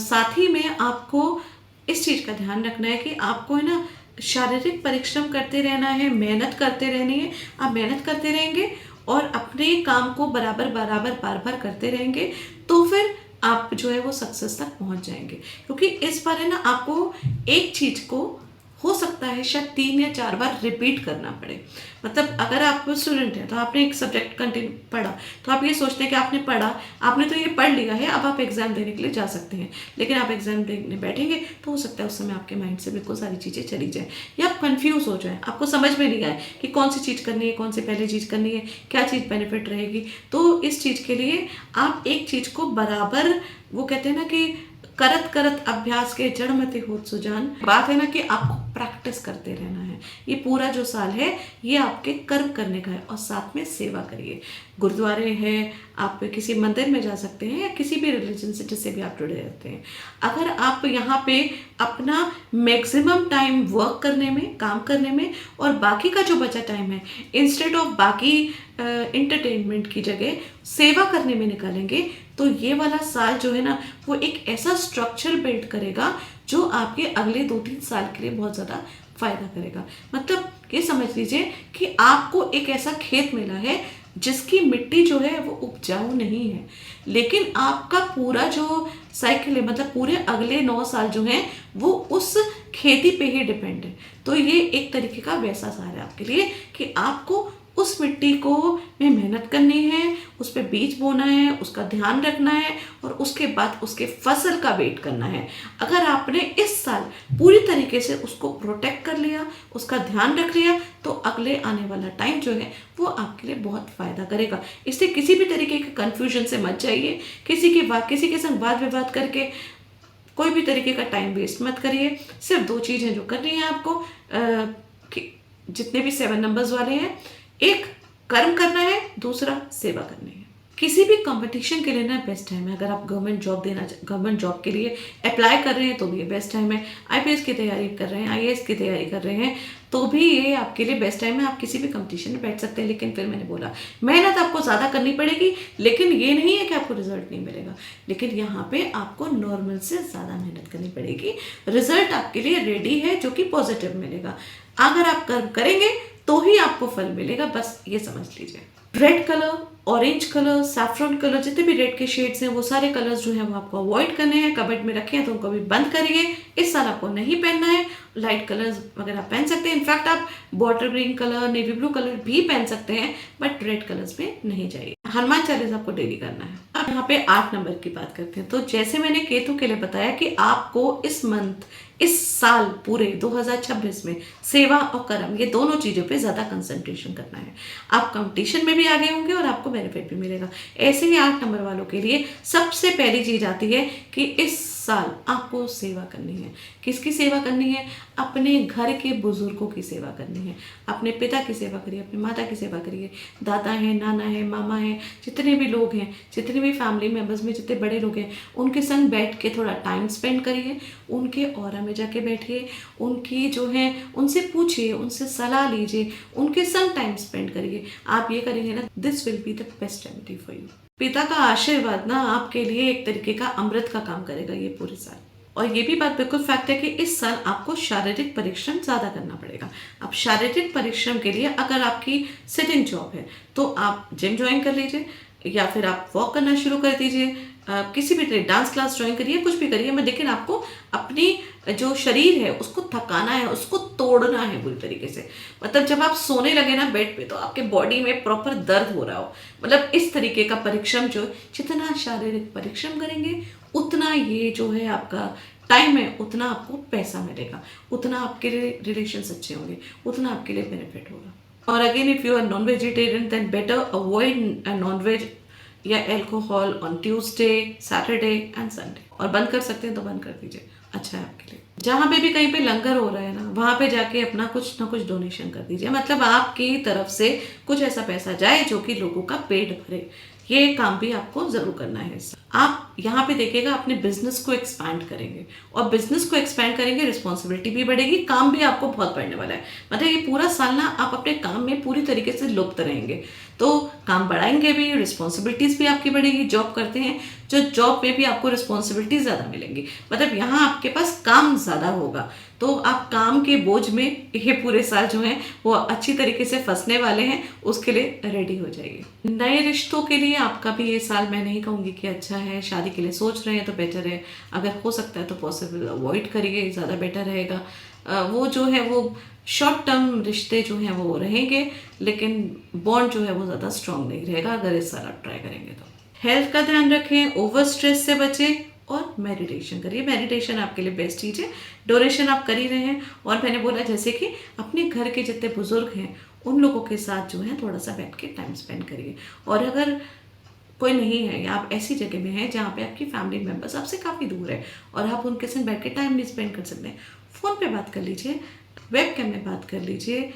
[SPEAKER 1] साथ ही में आपको इस चीज़ का ध्यान रखना है कि आपको है ना शारीरिक परिश्रम करते रहना है, मेहनत करते रहनी है। आप मेहनत करते रहेंगे और अपने काम को बराबर बराबर बार बार करते रहेंगे तो फिर आप जो है वो सक्सेस तक पहुंच जाएंगे। क्योंकि इस बार है ना आपको एक चीज़ को हो सकता है शायद 3 या 4 बार रिपीट करना पड़े। मतलब अगर आप स्टूडेंट हैं तो आपने एक सब्जेक्ट कंटिन्यू पढ़ा, तो आप ये सोचते हैं कि आपने पढ़ा, आपने तो ये पढ़ लिया है, अब आप एग्जाम देने के लिए जा सकते हैं। लेकिन आप एग्जाम देने बैठेंगे तो हो सकता है उस समय आपके माइंड से बिल्कुल सारी चीज़ें चली जाए, या आप कंफ्यूज हो जाए, आपको समझ में नहीं आए कि कौन सी चीज़ करनी है, कौन सी पहले चीज़ करनी है, क्या चीज़ बेनिफिट रहेगी। तो इस चीज़ के लिए आप एक चीज़ को बराबर, वो कहते हैं ना कि करत करत अभ्यास के जड़ मते होत सुजान, बात है ना कि आपको प्रैक्टिस करते रहना है। ये पूरा जो साल है ये आपके कर्म करने का है, और साथ में सेवा करिए। गुरुद्वारे हैं, आप किसी मंदिर में जा सकते हैं, या किसी भी रिलीजन से जिससे भी आप जुड़े रहते हैं। अगर आप यहाँ पे अपना मैक्सिमम टाइम वर्क करने में, काम करने में, और बाकी का जो बचा टाइम है इंस्टेड ऑफ बाकी इंटरटेनमेंट की जगह सेवा करने में निकालेंगे, तो ये वाला साल जो है ना वो एक ऐसा स्ट्रक्चर बिल्ड करेगा जो आपके अगले 2-3 साल के लिए बहुत ज़्यादा फायदा करेगा। मतलब ये समझ लीजिए कि आपको एक ऐसा खेत मिला है जिसकी मिट्टी जो है वो उपजाऊ नहीं है, लेकिन आपका पूरा जो साइकिल है, मतलब पूरे अगले 9 साल जो हैं वो उस खेती पे ही डिपेंड है। तो ये एक तरीके का वैसा साल है आपके लिए कि आपको उस मिट्टी को में मेहनत करनी है, उस पर बीज बोना है, उसका ध्यान रखना है, और उसके बाद उसके फसल का वेट करना है। अगर आपने इस साल पूरी तरीके से उसको प्रोटेक्ट कर लिया, उसका ध्यान रख लिया, तो अगले आने वाला टाइम जो है वो आपके लिए बहुत फ़ायदा करेगा। इसलिए किसी भी तरीके के कन्फ्यूजन से मत जाइए, किसी के संग वाद विवाद करके कोई भी तरीके का टाइम वेस्ट मत करिए। सिर्फ 2 चीज़ें जो करनी है आपको, कि जितने भी 7 नंबर्स वाले हैं, एक कर्म करना है, दूसरा सेवा करनी है। किसी भी कंपटीशन के लिए ना बेस्ट टाइम है। अगर आप गवर्नमेंट जॉब के लिए अप्लाई कर रहे हैं तो भी ये बेस्ट टाइम है। आईपीएस की तैयारी कर रहे हैं, आईएएस की तैयारी कर रहे हैं, तो भी ये आपके लिए बेस्ट टाइम है। आप किसी भी कंपटीशन में बैठ सकते हैं। लेकिन फिर मैंने बोला मेहनत आपको ज़्यादा करनी पड़ेगी, लेकिन ये नहीं है कि आपको रिजल्ट नहीं मिलेगा। लेकिन यहाँ पे आपको नॉर्मल से ज़्यादा मेहनत करनी पड़ेगी। रिजल्ट आपके लिए रेडी है, जो कि पॉजिटिव मिलेगा। अगर आप कर्म करेंगे तो ही आपको फल मिलेगा, बस ये समझ लीजिए। Red colour, orange colour, saffron colour, जितने भी रेड के शेड्स हैं वो सारे कलर्स जो हैं वो आपको अवॉइड करने हैं। कबर्ड में रखे हैं तो उनको भी बंद करिए। इस साल आपको नहीं पहनना है। लाइट कलर्स वगैरह पहन सकते हैं, इनफैक्ट आप bottle green colour, navy blue colour भी पहन सकते हैं, बट रेड कलर्स में नहीं जाइए। हनुमान चालीसा आपको डेली करना है। अब यहाँ पे 8 नंबर की बात करते हैं। तो जैसे मैंने केतु के लिए बताया कि आपको इस साल पूरे 2026 में सेवा और कर्म, ये दोनों चीज़ों पे ज़्यादा कंसंट्रेशन करना है। आप कंपटीशन में भी आगे होंगे और आपको बेनिफिट भी मिलेगा। ऐसे ही 8 नंबर वालों के लिए सबसे पहली चीज़ आती है कि इस साल आपको सेवा करनी है। किसकी सेवा करनी है? अपने घर के बुजुर्गों की सेवा करनी है। अपने पिता की सेवा करिए, अपनी माता की सेवा करिए। दादा है, नाना है, मामा है, जितने भी लोग हैं, जितने भी फैमिली मेम्बर्स में जितने बड़े लोग हैं, उनके संग बैठ के थोड़ा टाइम स्पेंड करिए। उनके ऑरा में जाके बैठिए, उनकी जो है उनसे पूछिए, उनसे सलाह लीजिए, उनके संग टाइम स्पेंड करिए। आप ये करेंगे ना, this will be the best remedy for you. पिता का आशीर्वाद ना आपके लिए एक तरीके का अमृत का काम करेगा ये पूरे साल। और ये भी बात बिल्कुल फैक्ट है कि इस साल आपको शारीरिक परिश्रम ज़्यादा करना पड़ेगा। अब शारीरिक परिश्रम के लिए अगर आपकी सिटिंग जॉब है तो आप जिम ज्वाइन कर लीजिए, या फिर आप वॉक करना शुरू कर दीजिए, किसी भी तरह डांस क्लास ज्वाइन करिए, कुछ भी करिए, मैं लेकिन आपको अपनी जो शरीर है उसको थकाना है, उसको तोड़ना है पूरी तरीके से। मतलब जब आप सोने लगे ना बेड पे, तो आपके बॉडी में प्रॉपर दर्द हो रहा हो, मतलब इस तरीके का परिश्रम, जो जितना शारीरिक परिश्रम करेंगे उतना ये जो है आपका टाइम है, उतना आपको पैसा मिलेगा, उतना आपके रिलेशंस अच्छे होंगे, उतना आपके लिए बेनिफिट होगा। और again, if you are non vegetarian then better avoid non veg या alcohol on Tuesday, Saturday and Sunday. और बंद कर सकते हैं तो बंद कर दीजिए, अच्छा है आपके लिए। जहाँ पे भी कहीं पे लंगर हो रहा है ना, वहाँ पे जाके अपना कुछ ना कुछ डोनेशन कर दीजिए। मतलब आपकी तरफ से कुछ ऐसा पैसा जाए जो कि लोगों का पेट भरे। ये काम भी आपको जरूर करना है। आप यहाँ पे देखिएगा, अपने बिजनेस को एक्सपैंड करेंगे, और बिजनेस को एक्सपैंड करेंगे, रिस्पॉन्सिबिलिटी भी बढ़ेगी, काम भी आपको बहुत बढ़ने वाला है। मतलब ये पूरा साल ना आप अपने काम में पूरी तरीके से लुप्त रहेंगे, तो काम बढ़ाएंगे भी, रिस्पॉन्सिबिलिटीज भी आपकी बढ़ेगी। जॉब करते हैं जो जॉब में भी आपको रिस्पॉन्सिबिलिटीज ज़्यादा मिलेंगी, मतलब यहाँ आपके पास काम ज़्यादा होगा, तो आप काम के बोझ में ये पूरे साल जो है वो अच्छी तरीके से फंसने वाले हैं, उसके लिए रेडी हो जाइए। नए रिश्तों के लिए आपका भी ये साल मैं नहीं कहूँगी कि अच्छा है। शादी के लिए सोच रहे हैं तो बेटर है, अगर हो सकता है तो पॉसिबल अवॉइड करिए, ज़्यादा बेटर रहेगा। वो जो है वो शॉर्ट टर्म रिश्ते जो हैं वो रहेंगे, लेकिन बॉन्ड जो है वो ज़्यादा स्ट्रांग नहीं रहेगा अगर इस साल आप ट्राई करेंगे तो। हेल्थ का ध्यान रखें, ओवर स्ट्रेस से बचें और मेडिटेशन करिए। मेडिटेशन आपके लिए बेस्ट चीज़ है। डोनेशन आप कर ही रहे हैं, और मैंने बोला जैसे कि अपने घर के जितने बुजुर्ग हैं उन लोगों के साथ जो है थोड़ा सा बैठ के टाइम स्पेंड करिए। और अगर कोई नहीं है या आप ऐसी जगह में हैं जहाँ पे आपकी फैमिली मेम्बर्स आपसे काफ़ी दूर है और आप उनके साथ बैठ के टाइम नहीं स्पेंड कर सकते, फ़ोन पे बात कर लीजिए, वेब कैम में बात कर लीजिए,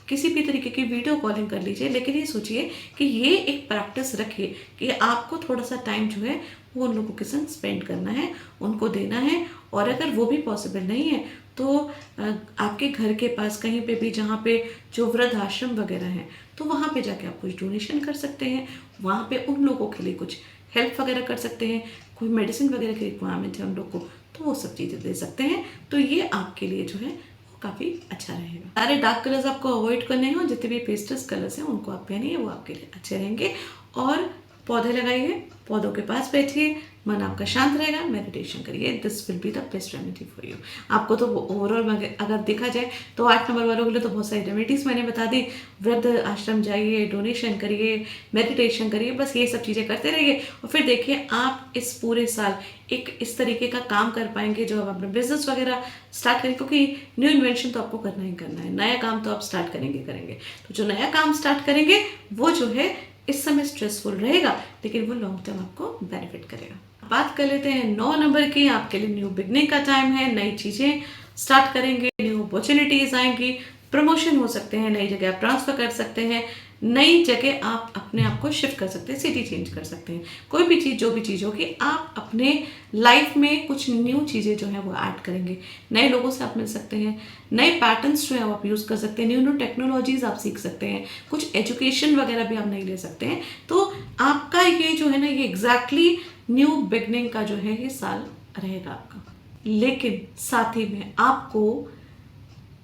[SPEAKER 1] किसी भी तरीके की वीडियो कॉलिंग कर लीजिए। लेकिन ये सोचिए कि ये एक प्रैक्टिस रखिए कि आपको थोड़ा सा टाइम जो है वो उन लोगों के साथ स्पेंड करना है, उनको देना है। और अगर वो भी पॉसिबल नहीं है तो आपके घर के पास कहीं पे भी जहाँ पे जो वृद्ध आश्रम वगैरह हैं तो वहाँ पे जाके आप कुछ डोनेशन कर सकते हैं, वहाँ पे उन लोगों के लिए कुछ हेल्प वगैरह कर सकते हैं। कोई मेडिसिन वगैरह की रिक्वायरमेंट है उन लोग को तो वो सब चीज़ें दे सकते हैं। तो ये आपके लिए जो है वो काफ़ी अच्छा रहेगा। सारे डार्क कलर्स आपको अवॉइड करने हैं और जितने भी पेस्टल्स कलर्स हैं उनको आप पहनिए, वो आपके लिए अच्छे रहेंगे। और पौधे लगाइए, पौधों के पास बैठिए, मन आपका शांत रहेगा, मेडिटेशन करिए। This will be the best remedy for you. आपको तो ओवरऑल अगर देखा जाए तो 8 नंबर वालों के लिए तो बहुत सारी रेमेडीज मैंने बता दी। वृद्ध आश्रम जाइए, डोनेशन करिए, मेडिटेशन करिए, बस ये सब चीज़ें करते रहिए और फिर देखिए आप इस पूरे साल एक इस तरीके का काम कर पाएंगे जो आप अपने बिजनेस वगैरह स्टार्ट करें, क्योंकि न्यू इन्वेंशन तो आपको करना ही करना है, नया काम तो आप स्टार्ट करेंगे। तो जो नया काम स्टार्ट करेंगे वो जो है इस समय स्ट्रेसफुल रहेगा, लेकिन वो लॉन्ग टर्म आपको बेनिफिट करेगा। बात कर लेते हैं 9 नंबर की। आपके लिए न्यू बिगनिंग का टाइम है, नई चीज़ें स्टार्ट करेंगे, न्यू अपॉर्चुनिटीज़ आएंगी, प्रमोशन हो सकते हैं, नई जगह आप ट्रांसफ़र कर सकते हैं, नई जगह आप अपने आप को शिफ्ट कर सकते हैं, सिटी चेंज कर सकते हैं। कोई भी चीज़ जो भी चीज़ होगी आप अपने लाइफ में कुछ न्यू चीज़ें जो है वो ऐड करेंगे, नए लोगों से आप मिल सकते हैं, नए पैटर्न्स जो है आप यूज़ कर सकते हैं, न्यू टेक्नोलॉजीज आप सीख सकते हैं, कुछ एजुकेशन वगैरह भी आप नहीं ले सकते हैं। तो आपका ये जो है ना ये एग्जैक्टली न्यू बिगनिंग का जो है ये साल रहेगा आपका। लेकिन साथ ही में आपको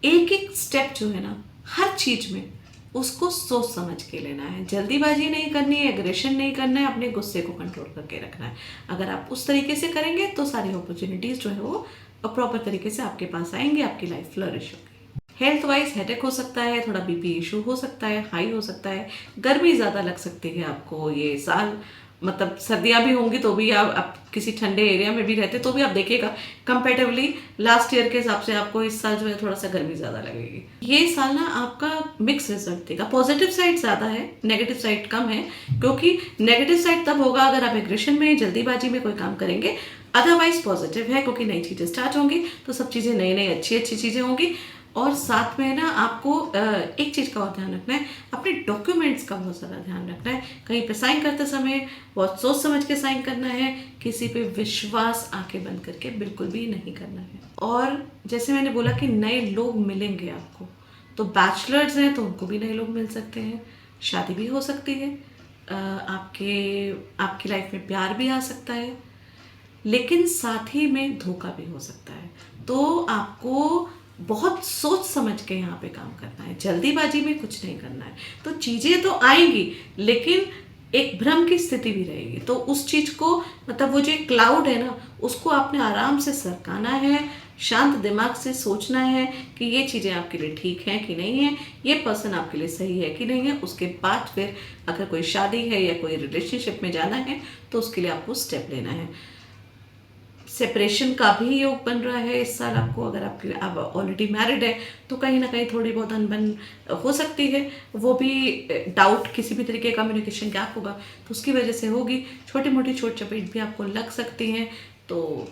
[SPEAKER 1] एक एक स्टेप जो है ना हर चीज़ में उसको सोच समझ के लेना है, जल्दीबाजी नहीं करनी है, एग्रेशन नहीं करना है, अपने गुस्से को कंट्रोल करके रखना है। अगर आप उस तरीके से करेंगे तो सारी अपॉर्चुनिटीज़ जो है वो प्रॉपर तरीके से आपके पास आएंगे, आपकी लाइफ फ्लरिश होगी। हेल्थ वाइज हेडेक हो सकता है, थोड़ा बीपी इशू हो सकता है, हाई हो सकता है, गर्मी ज़्यादा लग सकती है आपको ये साल। मतलब सर्दियाँ भी होंगी तो भी आप किसी ठंडे एरिया में भी रहते तो भी आप देखिएगा कंपेरेटिवली लास्ट ईयर के हिसाब से आपको इस साल जो है थोड़ा सा गर्मी ज़्यादा लगेगी। ये साल ना आपका मिक्स रिजल्ट देगा, पॉजिटिव साइड ज़्यादा है, नेगेटिव साइड कम है, क्योंकि नेगेटिव साइड तब होगा अगर आप एग्रेशन में जल्दीबाजी में कोई काम करेंगे। अदरवाइज पॉजिटिव है क्योंकि नई चीज़ें स्टार्ट होंगी तो सब चीज़ें नई नई अच्छी अच्छी चीज़ें होंगी। और साथ में ना आपको एक चीज़ का और ध्यान रखना है, अपने डॉक्यूमेंट्स का बहुत ज़्यादा ध्यान रखना है। कहीं पे साइन करते समय बहुत सोच समझ के साइन करना है, किसी पे विश्वास आंखें बंद करके बिल्कुल भी नहीं करना है। और जैसे मैंने बोला कि नए लोग मिलेंगे आपको, तो बैचलर्स हैं तो उनको भी नए लोग मिल सकते हैं, शादी भी हो सकती है, आपकी लाइफ में प्यार भी आ सकता है, लेकिन साथ ही में धोखा भी हो सकता है। तो आपको बहुत सोच समझ के यहाँ पे काम करना है, जल्दीबाजी में कुछ नहीं करना है। तो चीज़ें तो आएंगी लेकिन एक भ्रम की स्थिति भी रहेगी, तो उस चीज़ को मतलब वो जो क्लाउड है ना उसको आपने आराम से सरकाना है, शांत दिमाग से सोचना है कि ये चीज़ें आपके लिए ठीक हैं कि नहीं है, ये पर्सन आपके लिए सही है कि नहीं है। उसके बाद फिर अगर कोई शादी है या कोई रिलेशनशिप में जाना है तो उसके लिए आपको स्टेप लेना है। सेपरेशन का भी योग बन रहा है इस साल आपको, अगर आप ऑलरेडी मैरिड है तो कहीं ना कहीं थोड़ी बहुत अनबन हो सकती है, वो भी डाउट किसी भी तरीके का कम्युनिकेशन गैप होगा तो उसकी वजह से होगी। छोटी मोटी चोट चपेट भी आपको लग सकती हैं, तो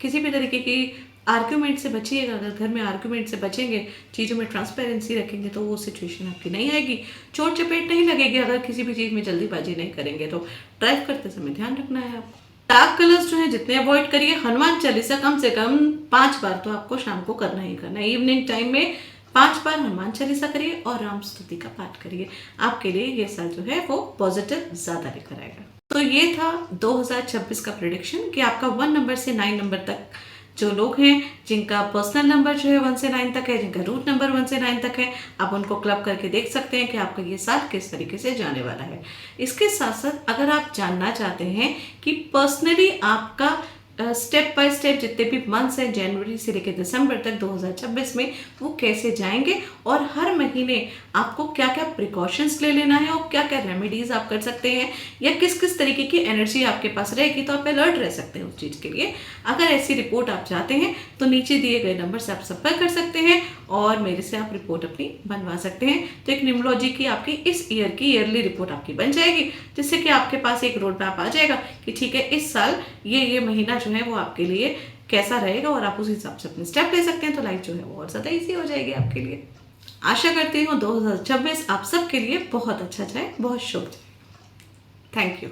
[SPEAKER 1] किसी भी तरीके की आर्ग्यूमेंट से बचिएगा। अगर घर में आर्ग्यूमेंट से बचेंगे, चीज़ों में ट्रांसपेरेंसी रखेंगे तो वो सिचुएशन आपकी नहीं आएगी, चोट चपेट नहीं लगेगी। अगर किसी भी चीज़ में जल्दीबाजी नहीं करेंगे तो ड्राइव करते समय ध्यान रखना है आपको। डार्क कलर्स जो है जितने अवॉइड करिए, हनुमान चालीसा कम से कम 5 बार तो आपको शाम को करना ही करना है। इवनिंग टाइम में 5 बार हनुमान चालीसा करिए और राम स्तुति का पाठ करिए, आपके लिए ये साल जो है वो पॉजिटिव ज़्यादा लेकर आएगा। तो ये था 2026 का प्रेडिक्शन कि आपका 1 नंबर से 9 नंबर तक जो लोग हैं जिनका पर्सनल नंबर जो है 1 से 9 तक है, जिनका रूट नंबर 1 से 9 तक है, आप उनको क्लब करके देख सकते हैं कि आपका ये साल किस तरीके से जाने वाला है। इसके साथ साथ अगर आप जानना चाहते हैं कि पर्सनली आपका स्टेप बाय स्टेप जितने भी मंथ्स हैं जनवरी से लेकर दिसंबर तक 2026 में वो कैसे जाएंगे, और हर महीने आपको क्या क्या प्रिकॉशंस ले लेना है और क्या क्या रेमेडीज आप कर सकते हैं, या किस किस तरीके की एनर्जी आपके पास रहेगी, तो आप अलर्ट रह सकते हैं उस चीज़ के लिए। अगर ऐसी रिपोर्ट आप चाहते हैं तो नीचे दिए गए नंबर से आप संपर्क कर सकते हैं और मेरे से आप रिपोर्ट अपनी बनवा सकते हैं। तो एक न्यूमरोलॉजी की आपकी इस ईयर की ईयरली रिपोर्ट आपकी बन जाएगी, जिससे कि आपके पास एक रोड मैप आ जाएगा कि ठीक है इस साल ये महीना जो है वो आपके लिए कैसा रहेगा, और आप उस हिसाब से अपने स्टेप ले सकते हैं। तो लाइफ जो है वो और ज़्यादा ईजी हो जाएगी आपके लिए। आशा करती हूँ 2026 आप सबके लिए बहुत अच्छा जाए, बहुत शुभ जाए। Thank you.